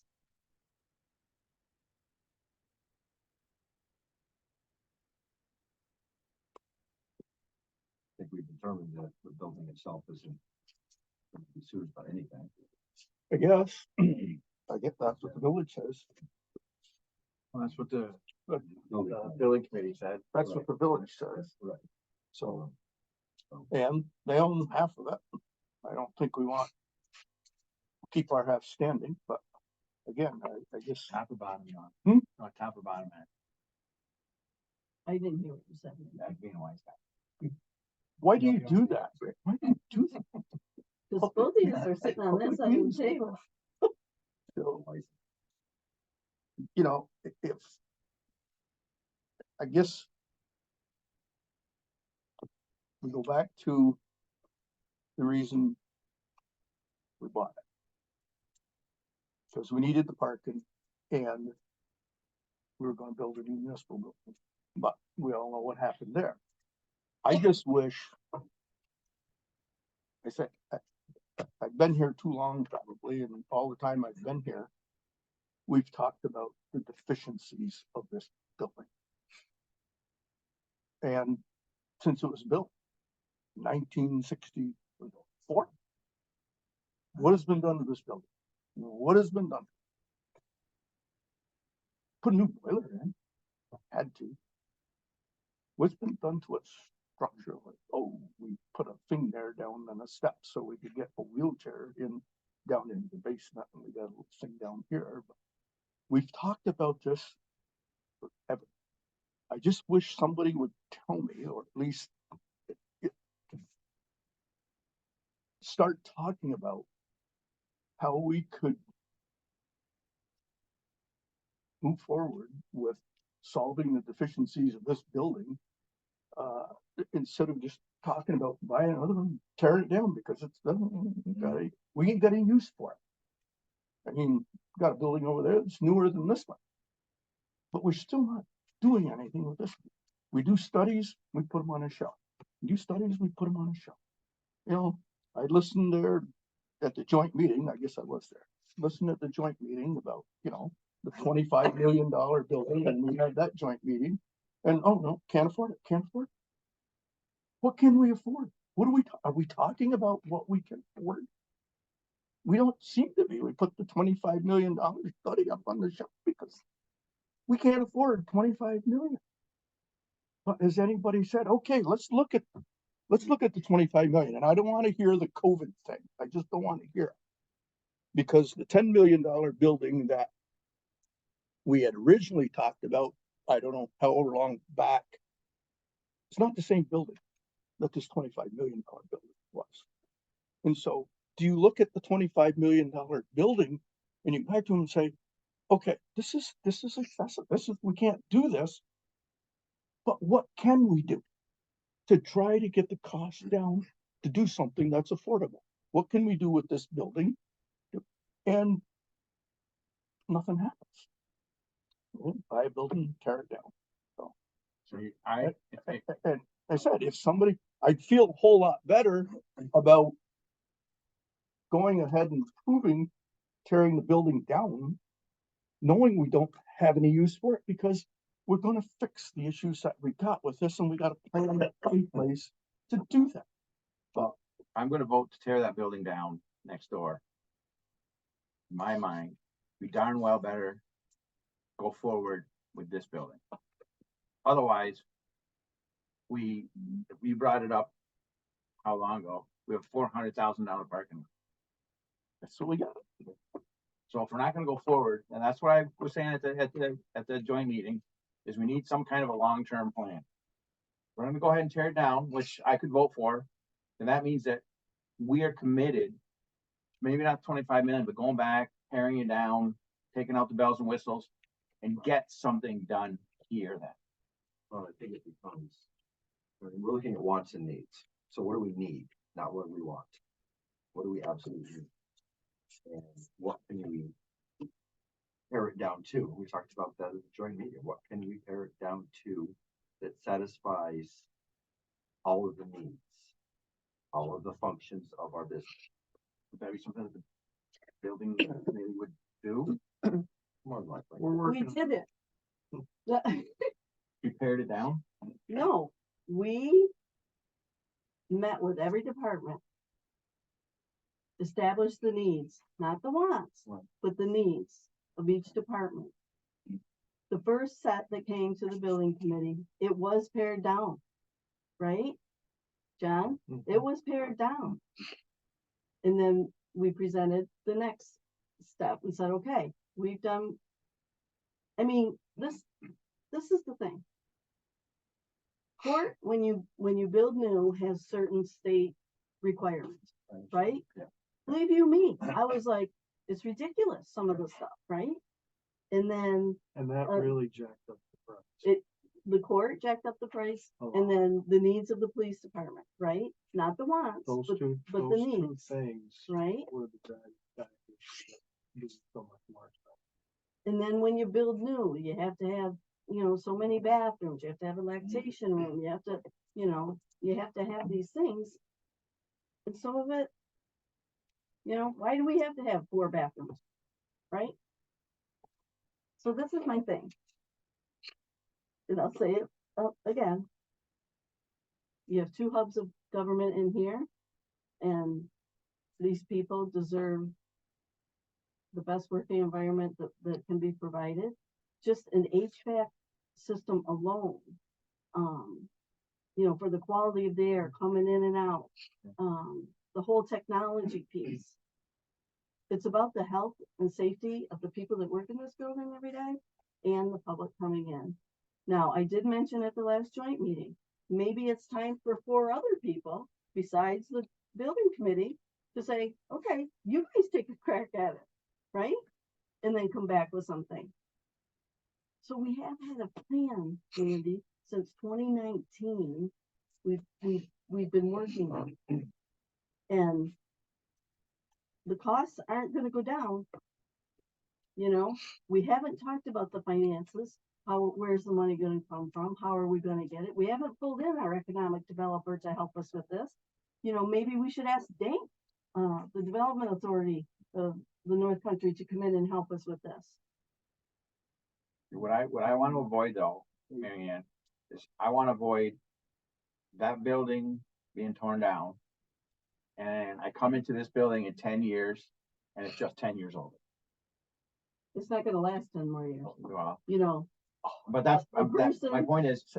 I think we've determined that the building itself isn't going to be sued by anything. I guess. I guess that's what the village says. Well, that's what the but Building committee said. that's what the village says. Right. So, and they own half of it. I don't think we want to keep our half standing, but again, I guess. Top or bottom, you want? Hmm? No, top or bottom, man. I didn't hear what you said. That's being a wise guy. Why do you do that, Rick? Why do you do that? Because both of these are sitting on this side of the table. So, you know, if, I guess we go back to the reason we bought it. Because we needed the parking and we were gonna build a new municipal building, but we all know what happened there. I just wish, I said, I've been here too long probably, and all the time I've been here, we've talked about the deficiencies of this building. And since it was built 1964, what has been done to this building? What has been done? Put a new boiler in, had to. What's been done to its structure? Like, oh, we put a thing there down and a step so we could get a wheelchair in down into the basement, and we got a little thing down here. But we've talked about this forever. I just wish somebody would tell me, or at least start talking about how we could move forward with solving the deficiencies of this building, instead of just talking about buying another one, tearing it down because it's we ain't got any use for it. I mean, got a building over there that's newer than this one, but we're still not doing anything with this. We do studies, we put them on a shelf. We do studies, we put them on a shelf. You know, I listened there at the joint meeting. I guess I was there. Listened at the joint meeting about, you know, the $25 million building, and we had that joint meeting. And oh no, can't afford it. Can't afford it. What can we afford? What are we talking about? What we can afford? We don't seem to be. We put the $25 million study up on the shelf because we can't afford 25 million. But has anybody said, okay, let's look at the 25 million? And I don't want to hear the COVID thing. I just don't want to hear it. Because the $10 million building that we had originally talked about, I don't know however long back, it's not the same building that this $25 million building was. And so do you look at the $25 million building and you go back to them and say, okay, this is excessive. We can't do this. But what can we do to try to get the cost down to do something that's affordable? What can we do with this building? And nothing happens. We'll buy a building, tear it down. So and I said, if somebody, I'd feel a whole lot better about going ahead and proving tearing the building down, knowing we don't have any use for it, because we're going to fix the issues that we got with this, and we got a plan in place to do that. But I'm going to vote to tear that building down next door. In my mind, we darn well better go forward with this building. Otherwise, we brought it up how long ago? We have $400,000 parking. That's what we got. So if we're not going to go forward, and that's what I was saying at the joint meeting, is we need some kind of a long-term plan. We're going to go ahead and tear it down, which I could vote for, and that means that we are committed, maybe not 25 million, but going back, tearing it down, taking out the bells and whistles, and get something done here then. Well, I think it becomes, we're looking at wants and needs. So what do we need? Not what we want. What do we absolutely need? And what can we pare it down to? We talked about that at the joint meeting. What can we pare it down to that satisfies all of the needs, all of the functions of our business? Would that be something that the building committee would do? More than likely. We did it. You pared it down? No, we met with every department, established the needs, not the wants, Right. but the needs of each department. The the first set that came to the building committee, it was pared down, right? John, it was pared down. And then we presented the next step and said, okay, we've done, I mean, this is the thing. Court, when you build new, has certain state requirements, right? Yeah. Believe you me, I was like, it's ridiculous, some of the stuff, right? And then And that Uh, really jacked up the price. the court jacked up the price, A and lot. then the needs of the police department, right? Not the wants, Those but, two, but the those two needs, things right? were the driving factors that made it so much more expensive. And then when you build new, you have to have, so many bathrooms, you have to have a lactation room, you have to, you have to have these things. And some of it, why do we have to have 4 bathrooms, right? So this is my thing. And I'll say it again. You have 2 hubs of government in here, and these people deserve the best working environment that can be provided. Just an HVAC system alone, for the quality of the air coming in and out, the whole technology piece. It's about the health and safety of the people that work in this building every day and the public coming in. Now, I did mention at the last joint meeting, maybe it's time for 4 other people besides the building committee to say, okay, you guys take a crack at it, right? And then come back with something. So we have had a plan, Andy, since 2019. We've been working on it. And the costs aren't gonna go down. We haven't talked about the finances. Where's the money gonna come from? How are we gonna get it? We haven't pulled in our economic developer to help us with this. Maybe we should ask Dane, the Development Authority of the North Country, to come in and help us with this. What I want to avoid though, Mary Ann, is I want to avoid that building being torn down. And I come into this building in 10 years and it's just 10 years old. It's not gonna last 10 more years, Well, but A my person- point is,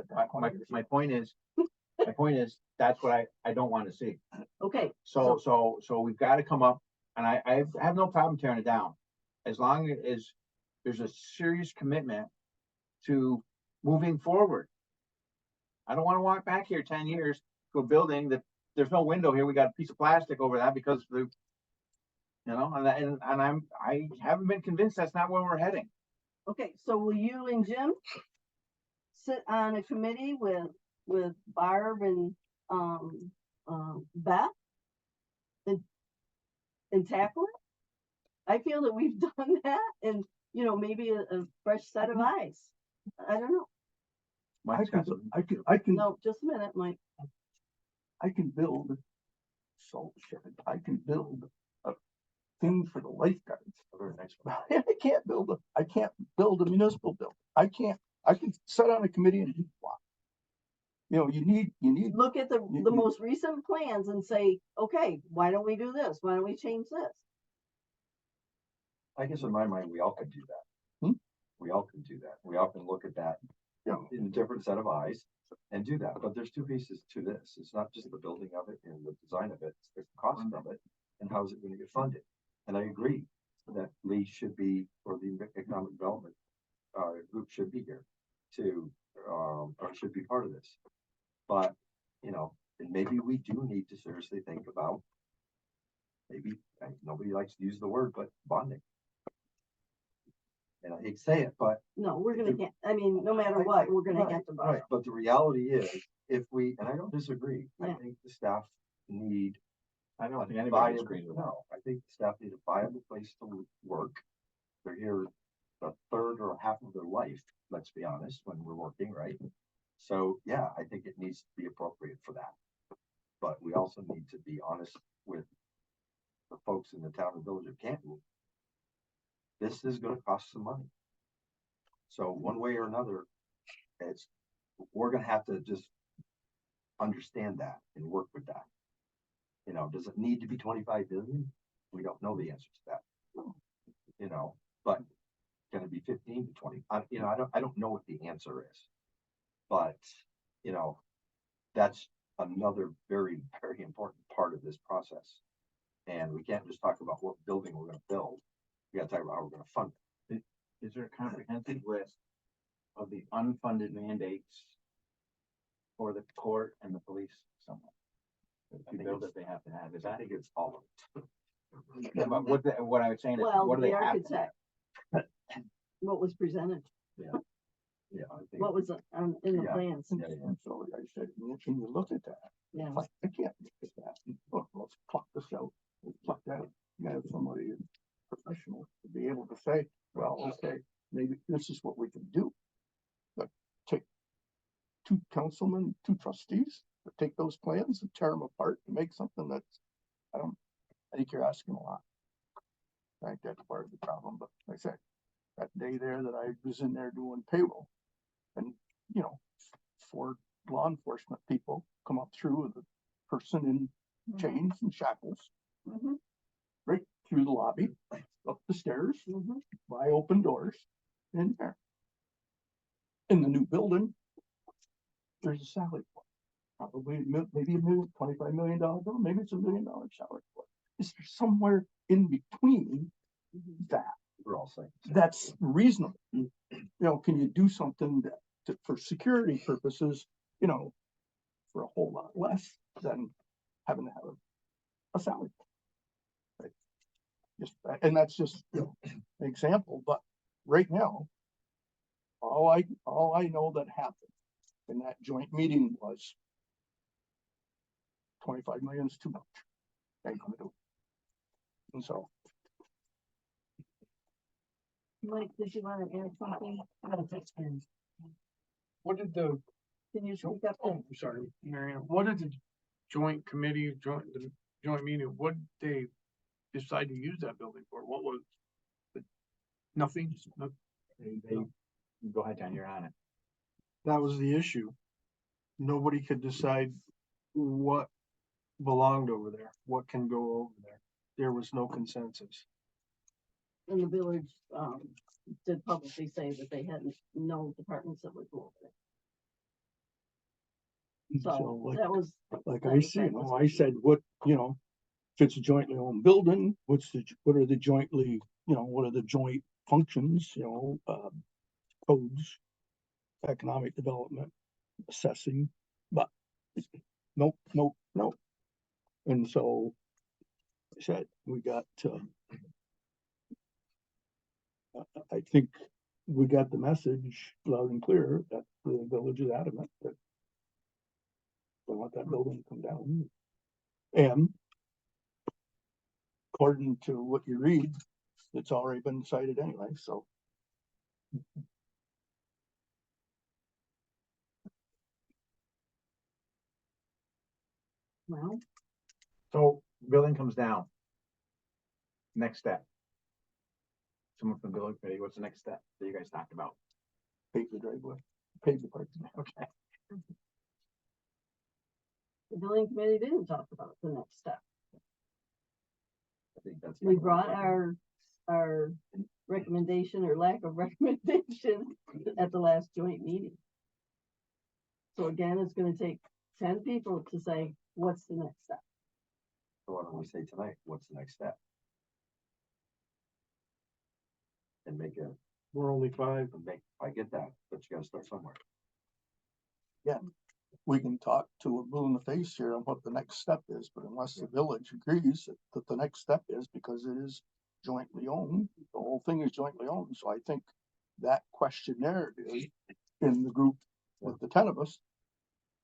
my point is, that's what I don't want to see. Okay, So we've got to come up, and I have no problem tearing it down. As long as there's a serious commitment to moving forward. I don't want to walk back here 10 years to a building that there's no window here. We got a piece of plastic over that because the, I haven't been convinced that's not where we're heading. okay, so will you and Jim sit on a committee with Barb and, Beth? And tackle it? I feel that we've done that, and, maybe a fresh set of eyes. I don't know. Mike's got some. I can No, just a minute, Mike. I can build salt shed. I can build a thing for the lifeguards. Very nice one. I can't build a municipal building. I can sit on a committee and do what? You need, Look at the most recent plans and say, okay, why don't we do this? Why don't we change this? I guess in my mind, we all can do that. We all can do that. We all can look at that in a different set of eyes and do that. But there's 2 pieces to this. It's not just the building of it and the design of it, it's the cost of it and how is it going to get funded. And I agree that Lee should be, or the economic development group should be here to, or should be part of this. But, and maybe we do need to seriously think about, maybe, nobody likes to use the word, but bonding. And I hate to say it, but. No, we're gonna get, no matter what, we're gonna get to buy. Right, but the reality is, and I don't disagree, I Yeah. think the staff need. I don't think anybody viable- agrees with that. No, I think the staff need a viable place to work. They're here a third or half of their life, let's be honest, when we're working, right? So, yeah, I think it needs to be appropriate for that. But we also need to be honest with the folks in the town and village of Canton. This is gonna cost some money. So one way or another, we're gonna have to just understand that and work with that. Does it need to be 25 billion? We don't know the answer to that. But can it to be 15 to 20. You know, I don't know what the answer is. But, you know, that's another very, very important part of this process. And we can't just talk about what building we're gonna build. We gotta talk about how we're gonna fund it. Is there a comprehensive list of the unfunded mandates for the court and the police somewhere? The think bill it's- that they have to have, is I that? think it's all of it. Yeah, but what I was saying is, Well, what do they the have? to have? architect. What was presented, Yeah, I think. what was in the Yeah. plans, Yeah, yeah. And so I said, well, can you look at that? yeah. Like, I can't look at that. Look, let's pluck this out, let's pluck that. out. You have somebody professional to be able to say, well, okay, maybe this is what we can do. But take two councilmen, two trustees, take those plans and tear them apart and make something that's, I think you're asking a lot. I think that's part of the problem, but like I said, that day there that I was in there doing payroll and, you know, 4 law enforcement people come up through with a person in chains and shackles, Mhm, right through the lobby, up the stairs, mhm. by open doors, in there. In the new building, there's a salary for it. Probably maybe $25 million bill, maybe it's $1 million salary for it. Is there somewhere in between that We're all saying. that's reasonable? You know, can you do something that, for security purposes, you know, for a whole lot less than having to have a salary? Right? Just, and that's just, you know, an example, but right now, all I know that happened in that joint meeting was 25 million is too much. Ain't gonna do it. And so, Mike, did you want to add something? What did the, Can you speak up? oh, I'm sorry, Marion, what did the joint committee, the joint meeting, what did they decide to use that building for? What was? Nothing, no, Go ahead, John, you're on it. That was the issue. Nobody could decide what belonged over there, what can go over there. There was no consensus. And the village, did publicly say that they had no departments that would go over there. so So like, that was, like that I was see, you that know, I said, what, you know, if it's a jointly owned building, what are the jointly, you know, what are the joint functions, you know, codes, economic development, assessing, but nope, nope, nope. And so I said, we got, I think we got the message loud and clear that the village is adamant that they want that building to come down. And according to what you read, it's already been decided anyway, so. well, So building comes down. Next step. Someone from the building committee, what's the next step that you guys talked about? Pave the driveway, pave the parking. Okay. the building committee didn't talk about the next step. I think that's. We brought our recommendation or lack of recommendation at the last joint meeting. So again, it's gonna take 10 people to say, what's the next step? So why don't we say tonight, what's the next step? And We're only 5. I get that, but you gotta start somewhere. We can talk to a blue in the face here on what the next step is, but unless the village agrees that the next step is, because it is jointly owned, the whole thing is jointly owned, so I think that question there is in the group with the 10 of us,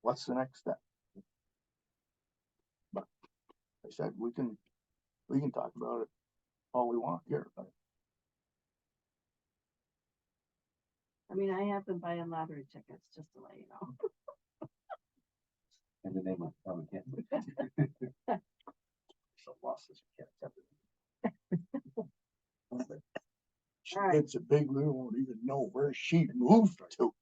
what's the next step? But I said, we can talk about it all we want here, but I mean, I have been buying lottery tickets, just to let you know. And the name of, we can't. So losses, we can't accept it. she All right. gets a big, we won't even know where she moved to.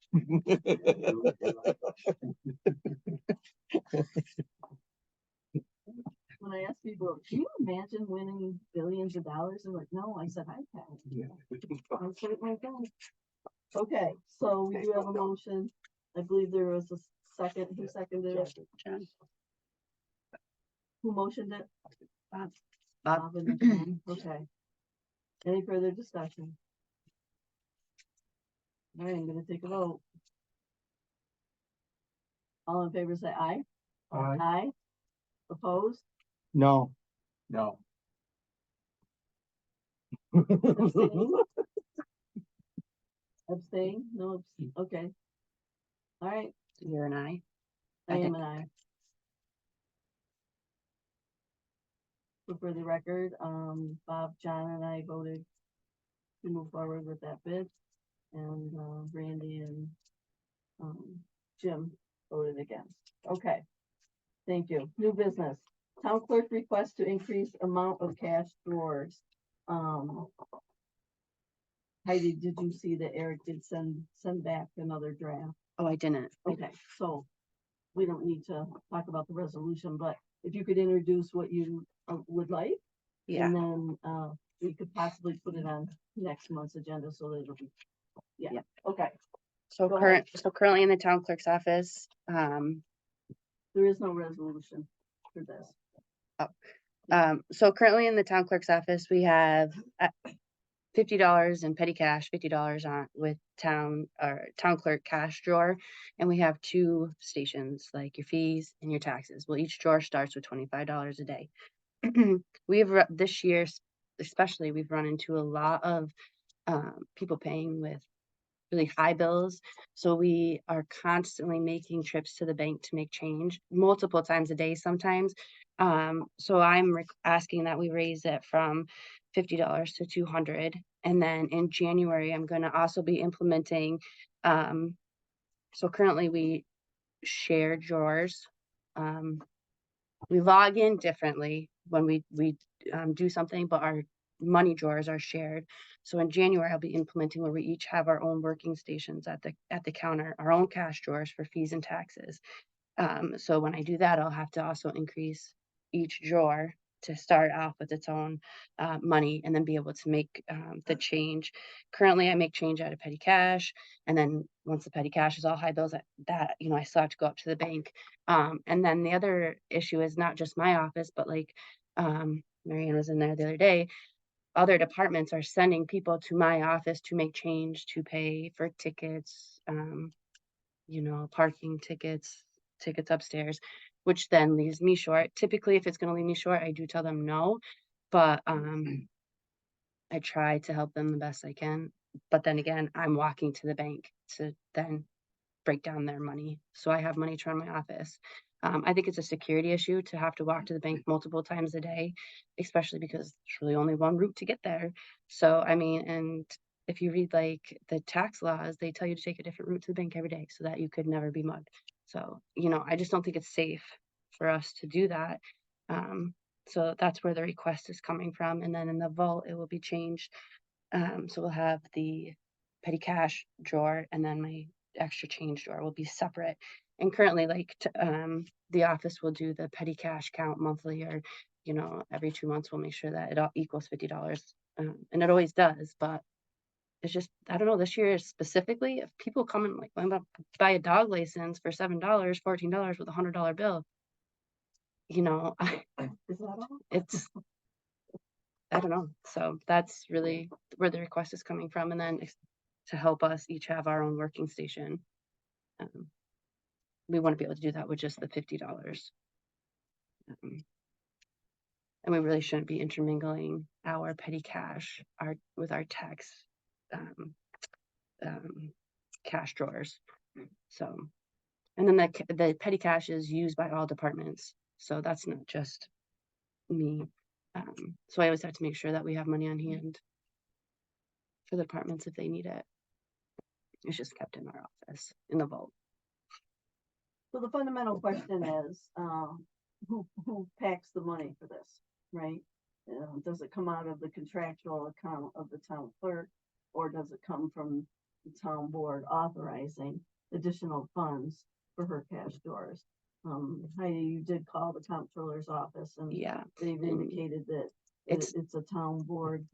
when I ask people, can you imagine winning billions of dollars? They're like, no, I said, I can. Yeah. I certainly can. Okay, so we do have a motion. I believe there was a second. Who seconded it? John. Who motioned it? Bob. Bob and John. Okay. Any further discussion? All right, I'm gonna take a vote. All in favor, say aye. Aye. Aye. Opposed? No. No, Abstain? Abstain? No, okay. All right, You're an aye. I Okay. am an aye. So for the record, Bob, John and I voted to move forward with that bid. And, Randy and, Jim voted against. Okay. Thank you. New business. Town clerk request to increase amount of cash drawers. Heidi, did you see that Eric did send back another draft? Oh, I didn't. Okay, so we don't need to talk about the resolution, but if you could introduce what you would like. Yeah. And then, we could possibly put it on next month's agenda so that it'll be, yeah, Yeah. okay. So Go ahead. currently in the town clerk's office, There is no resolution for this. so currently in the town clerk's office, we have $50 in petty cash, $50 on with town clerk cash drawer. And we have 2 stations, like your fees and your taxes. Well, each drawer starts with $25 a day. This year, especially, we've run into a lot of people paying with really high bills. So we are constantly making trips to the bank to make change multiple times a day sometimes. So I'm asking that we raise it from $50 to $200. And then in January, I'm going to also be implementing, so currently we share drawers. We log in differently when we do something, but our money drawers are shared. So in January, I'll be implementing where we each have our own working stations at the counter, our own cash drawers for fees and taxes. So when I do that, I'll have to also increase each drawer to start off with its own money and then be able to make the change. Currently, I make change out of petty cash, and then once the petty cash is all high bills, that I still have to go up to the bank. And then the other issue is not just my office, but like Marianne was in there the other day. Other departments are sending people to my office to make change, to pay for tickets, parking tickets upstairs, which then leaves me short. Typically, if it's going to leave me short, I do tell them no, but I try to help them the best I can. But then again, I'm walking to the bank to then break down their money. So I have money to run my office. I think it's a security issue to have to walk to the bank multiple times a day, especially because there's really only one route to get there. So, I mean, and if you read like the tax laws, they tell you to take a different route to the bank every day so that you could never be mugged. So, I just don't think it's safe for us to do that. So that's where the request is coming from. And then in the vault, it will be changed. So we'll have the petty cash drawer and then my extra change drawer will be separate. And currently, the office will do the petty cash count monthly, or every 2 months we'll make sure that it all equals $50. And it always does, but it's just, I don't know, this year specifically, if people come and like, I'm gonna buy a dog license for $7, $14 with $100 bill, Is that all? it's, I don't know. So that's really where the request is coming from. And then to help us each have our own working station. We want to be able to do that with just the $50. And we really shouldn't be intermingling our petty cash with our tax cash drawers. So, and then the petty cash is used by all departments. So that's not just me. So I always have to make sure that we have money on hand for the departments if they need it. It's just kept in our office in the vault. So the fundamental question is, who packs the money for this, right? Does it come out of the contractual account of the town clerk, or does it come from the town board authorizing additional funds for her cash drawers? Heidi, you did call the comptroller's office and Yeah, they've and indicated that it's, it's a town board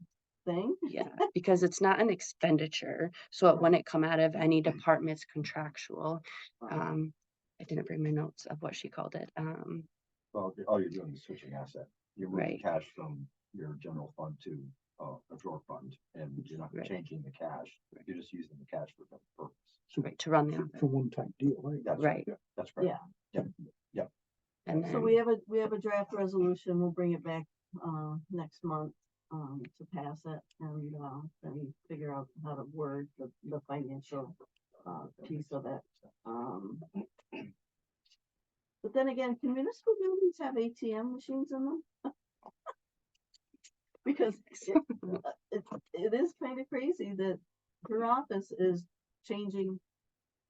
thing. yeah, because it's not an expenditure, so it Right. wouldn't come out of any department's contractual. I didn't bring my notes of what she called it. Well, all you're doing is switching asset. You're moving Right. cash from your general fund to a drawer fund, and you're not Right. changing the cash. You're just using the cash for that purpose. Right, to run the For office. one-time deal, right? That's Right. right. That's correct. Yeah. And So then, we have a draft resolution. We'll bring it back, next month, to pass it and, then figure out how to word the financial, piece of it. But then again, can municipal buildings have ATM machines in them? Because it is kind of crazy that her office is changing.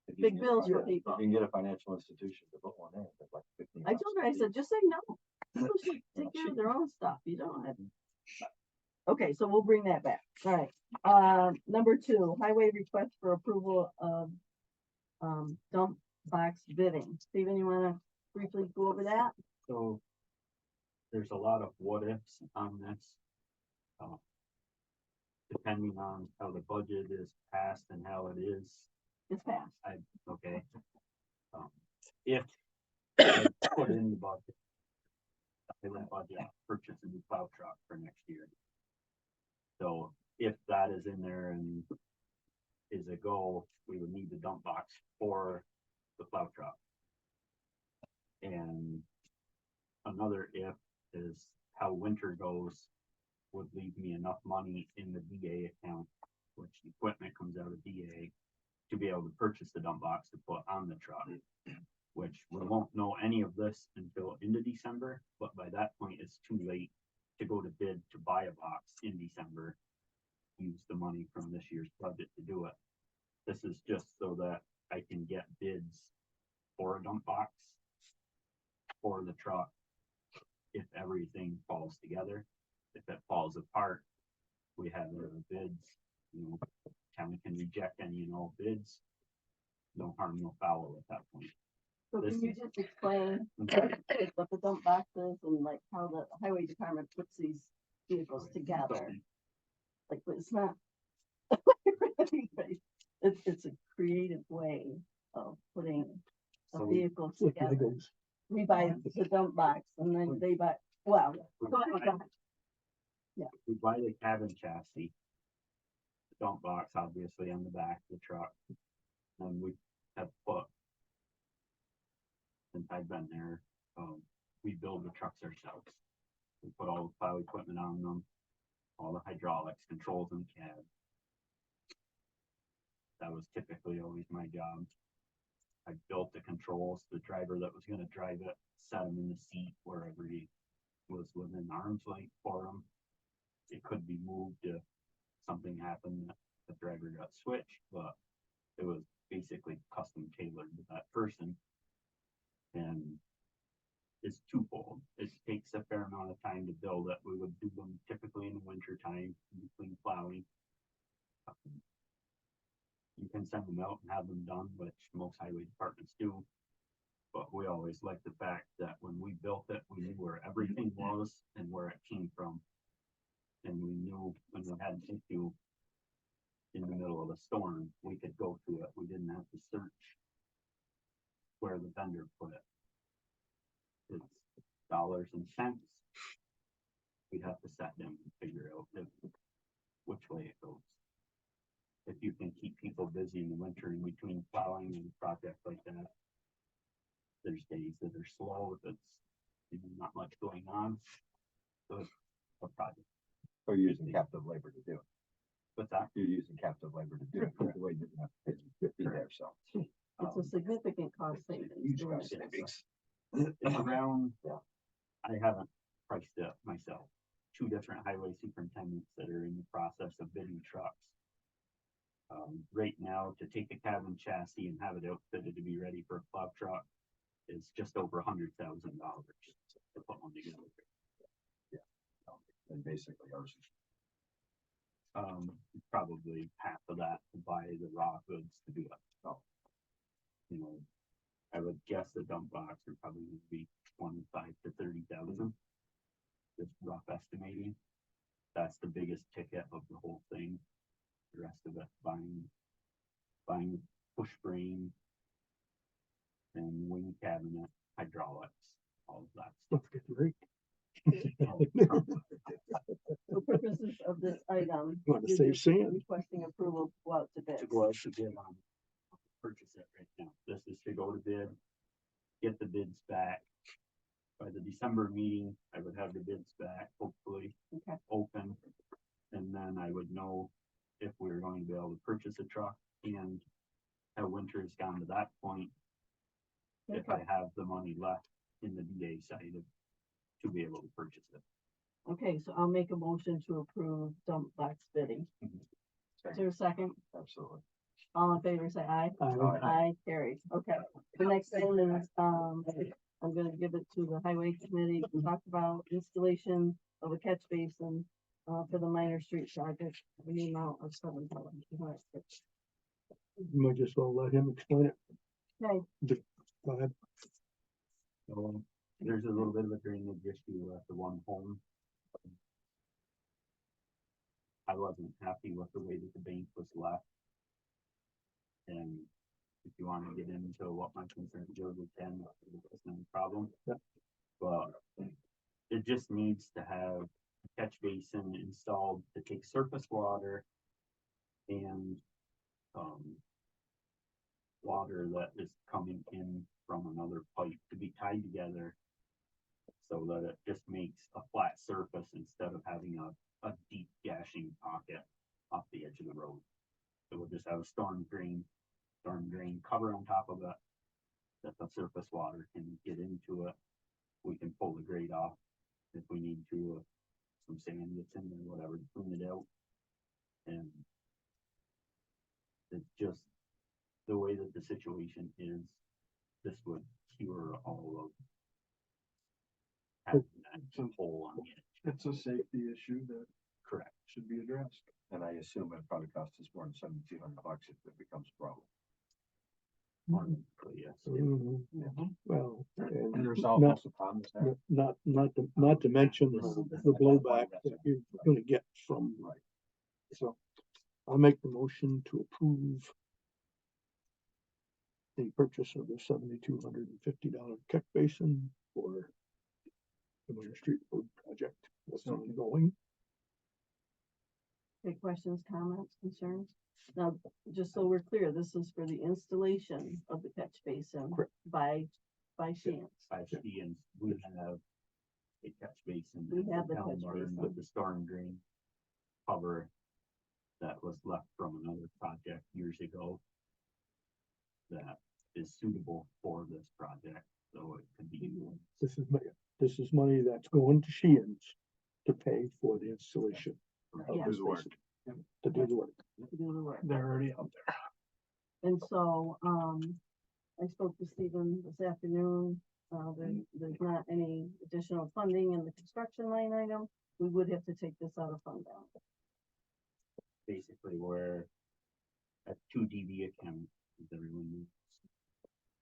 If you Big can get bills a- for people. If you can get a financial institution to put one in, it's like 15. I told her, I said, just say no. People should take care of their own stuff. You don't have. Okay, so we'll bring that back. All right. Number 2, highway request for approval of dump box bidding. Steven, you wanna briefly go over that? So there's a lot of what ifs on this. uh, Depending on how the budget is passed and how it is, It's passed. okay. If I put in the budget, in that budget, purchase a new plow truck for next year. So if that is in there and is a go, we would need the dump box for the plow truck. And another if is how winter goes would leave me enough money in the DA account, which equipment comes out of DA, to be able to purchase the dump box to put on the truck. Which we won't know any of this until into December, but by that point, it's too late to go to bid to buy a box in December. Use the money from this year's budget to do it. This is just so that I can get bids for a dump box for the truck if everything falls together. If it falls apart, we have the bids, county can reject any and all bids. No harm, no foul at that point. So This can you is- just explain what the dump box is and like how the highway department puts these vehicles together? Like, but it's not. It's a creative way of putting a So vehicle With together. Legos. We buy the dump box and then they buy, well, go ahead. We buy the cabin chassis. The dump box, obviously, on the back of the truck. And we have put, since I've been there, we build the trucks ourselves. We put all the plow equipment on them, all the hydraulics, controls and cab. That was typically always my job. I built the controls, the driver that was gonna drive it, sat him in the seat wherever he was within arm's length for him. It could be moved if something happened that the driver got switched, but it was basically custom tailored to that person. And it's twofold. It takes a fair amount of time to build it. We would do them typically in the winter time between plowing. You can send them out and have them done, which most highway departments do. But we always like the fact that when we built it, we knew where everything was and where it came from. And we knew when we had an issue in the middle of a storm, we could go to it. We didn't have to search where the vendor put it. It's dollars and cents. We'd have to sit down and figure out which way it goes. If you can keep people busy in the winter in between plowing and projects like that. There's days that are slow, if it's not much going on. So it's a project. So you're using captive labor to do it. But that, You're using captive labor to do it. The way you're gonna have to be there, so. It's a significant cost savings. Huge doing cost this. savings. it's around, I haven't priced it myself. 2 different highway superintendents that are in the process of bidding trucks. Right now, to take a cabin chassis and have it outfitted to be ready for a plow truck is just over $100,000 to put one together. And basically ours. Probably half of that to buy the raw goods to do it. So, I would guess that dump box are probably gonna be 25 to 30,000. Just rough estimating. That's the biggest ticket of the whole thing. The rest of it, buying push frame and wing cabinet, hydraulics, all of that Don't forget the rate. stuff. For purposes of this item. Want to you're save just sand. Requesting approval to go out to bid. To go out to bid on, purchase it right now. This is to go to bid, get the bids back. By the December meeting, I would have the bids back, hopefully Okay. open. And then I would know if we were going to be able to purchase a truck and how winter has gone to that point. If I Okay. have the money left in the DA side to be able to purchase it. Okay, so I'll make a motion to approve dump box bidding. Is there a second? Absolutely. All in favor, say aye. Aye. Aye, carried. Okay. The next thing is, I'm gonna give it to the highway committee to talk about installation of a catch basin for the minor street project, in the amount of $7,000. You might just well let him explain it. Okay, Go ahead. So there's a little bit of a drainage issue at the one home. I wasn't happy with the way that the bank was left. And if you want to get into what my concerns are, we can, it's no problem. Yep. But it just needs to have a catch basin installed to take surface water and water that is coming in from another pipe to be tied together so that it just makes a flat surface instead of having a deep gashing pocket off the edge of the road. So we'll just have a storm drain cover on top of it that the surface water can get into it. We can pull the grate off if we need to, some sand gets in there, whatever, to clean it out. And it's just the way that the situation is, this would cure all of having that hole on the edge. It's a safety issue that Correct. should be addressed. And I assume it probably costs us more than $7,200 if it becomes a problem. Yes. Mhm. Well, And and resolve not, most of the problems there. not to mention the blowback that you're gonna get from. Right. So I'll make the motion to approve the purchase of the $7,250 catch basin for the Winter Street Road project. That's ongoing. okay, questions, comments, concerns? Now, just so we're clear, this is for the installation of the catch basin Correct. by chance. By Sheehan, we have a catch basin. We at the have the town catch barn basin. With the storm drain cover that was left from another project years ago. That is suitable for this project, so it could be used. This is money that's going to Sheehan's to pay for the installation. of Yeah. this Do the work. basin. To do the work. To do the work. They're already out there. And so, I spoke to Stephen this afternoon, there's not any additional funding in the construction line item. We would have to take this out of fund balance. Basically, we're at 2 DB accounts, as everyone knows.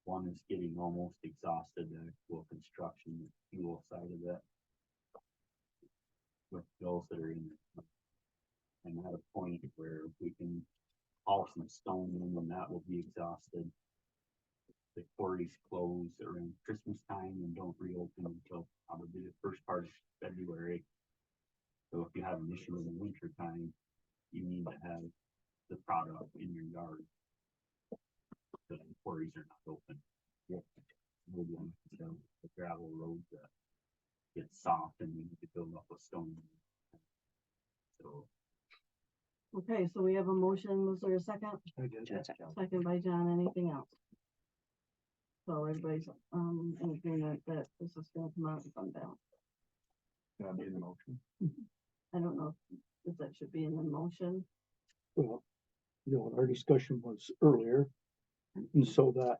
One is getting almost exhausted, the actual construction, the fuel side of it. With bills that are in it. I'm at a point where we can haul some stone in and that will be exhausted. The quarries close around Christmas time and don't reopen until probably the first part of February. So if you have an issue in the winter time, you need to have the product in your yard. The quarries are not open. Yep. The gravel roads that get soft and you need to fill up with stone. So Okay, so we have a motion, was there a second? I did. Second by John, anything else? So everybody's, in agreement that this is gonna come out of fund balance. Can I make the motion? I don't know if that should be in the motion. Well, our discussion was earlier, and so that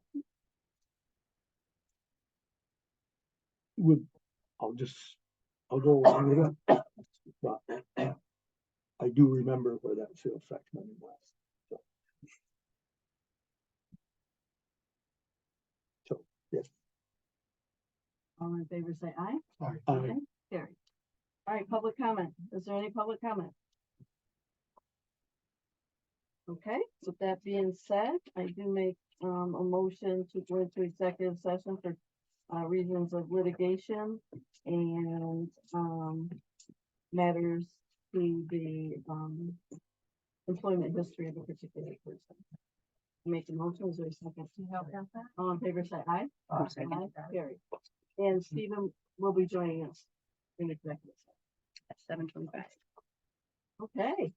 I'll go along with it. But I do remember where that sales tax money was. So yes, All in favor, say aye. Aye. Carried. All right, public comment. Is there any public comment? Okay, with that being said, I do make, a motion to go into executive session for, reasons of litigation and, matters to the, employment history of a particular person. Make a motion, is there a second? All in favor, say aye. Aye. Carried. And Stephen will be joining us in executive session. At 7:25. Okay.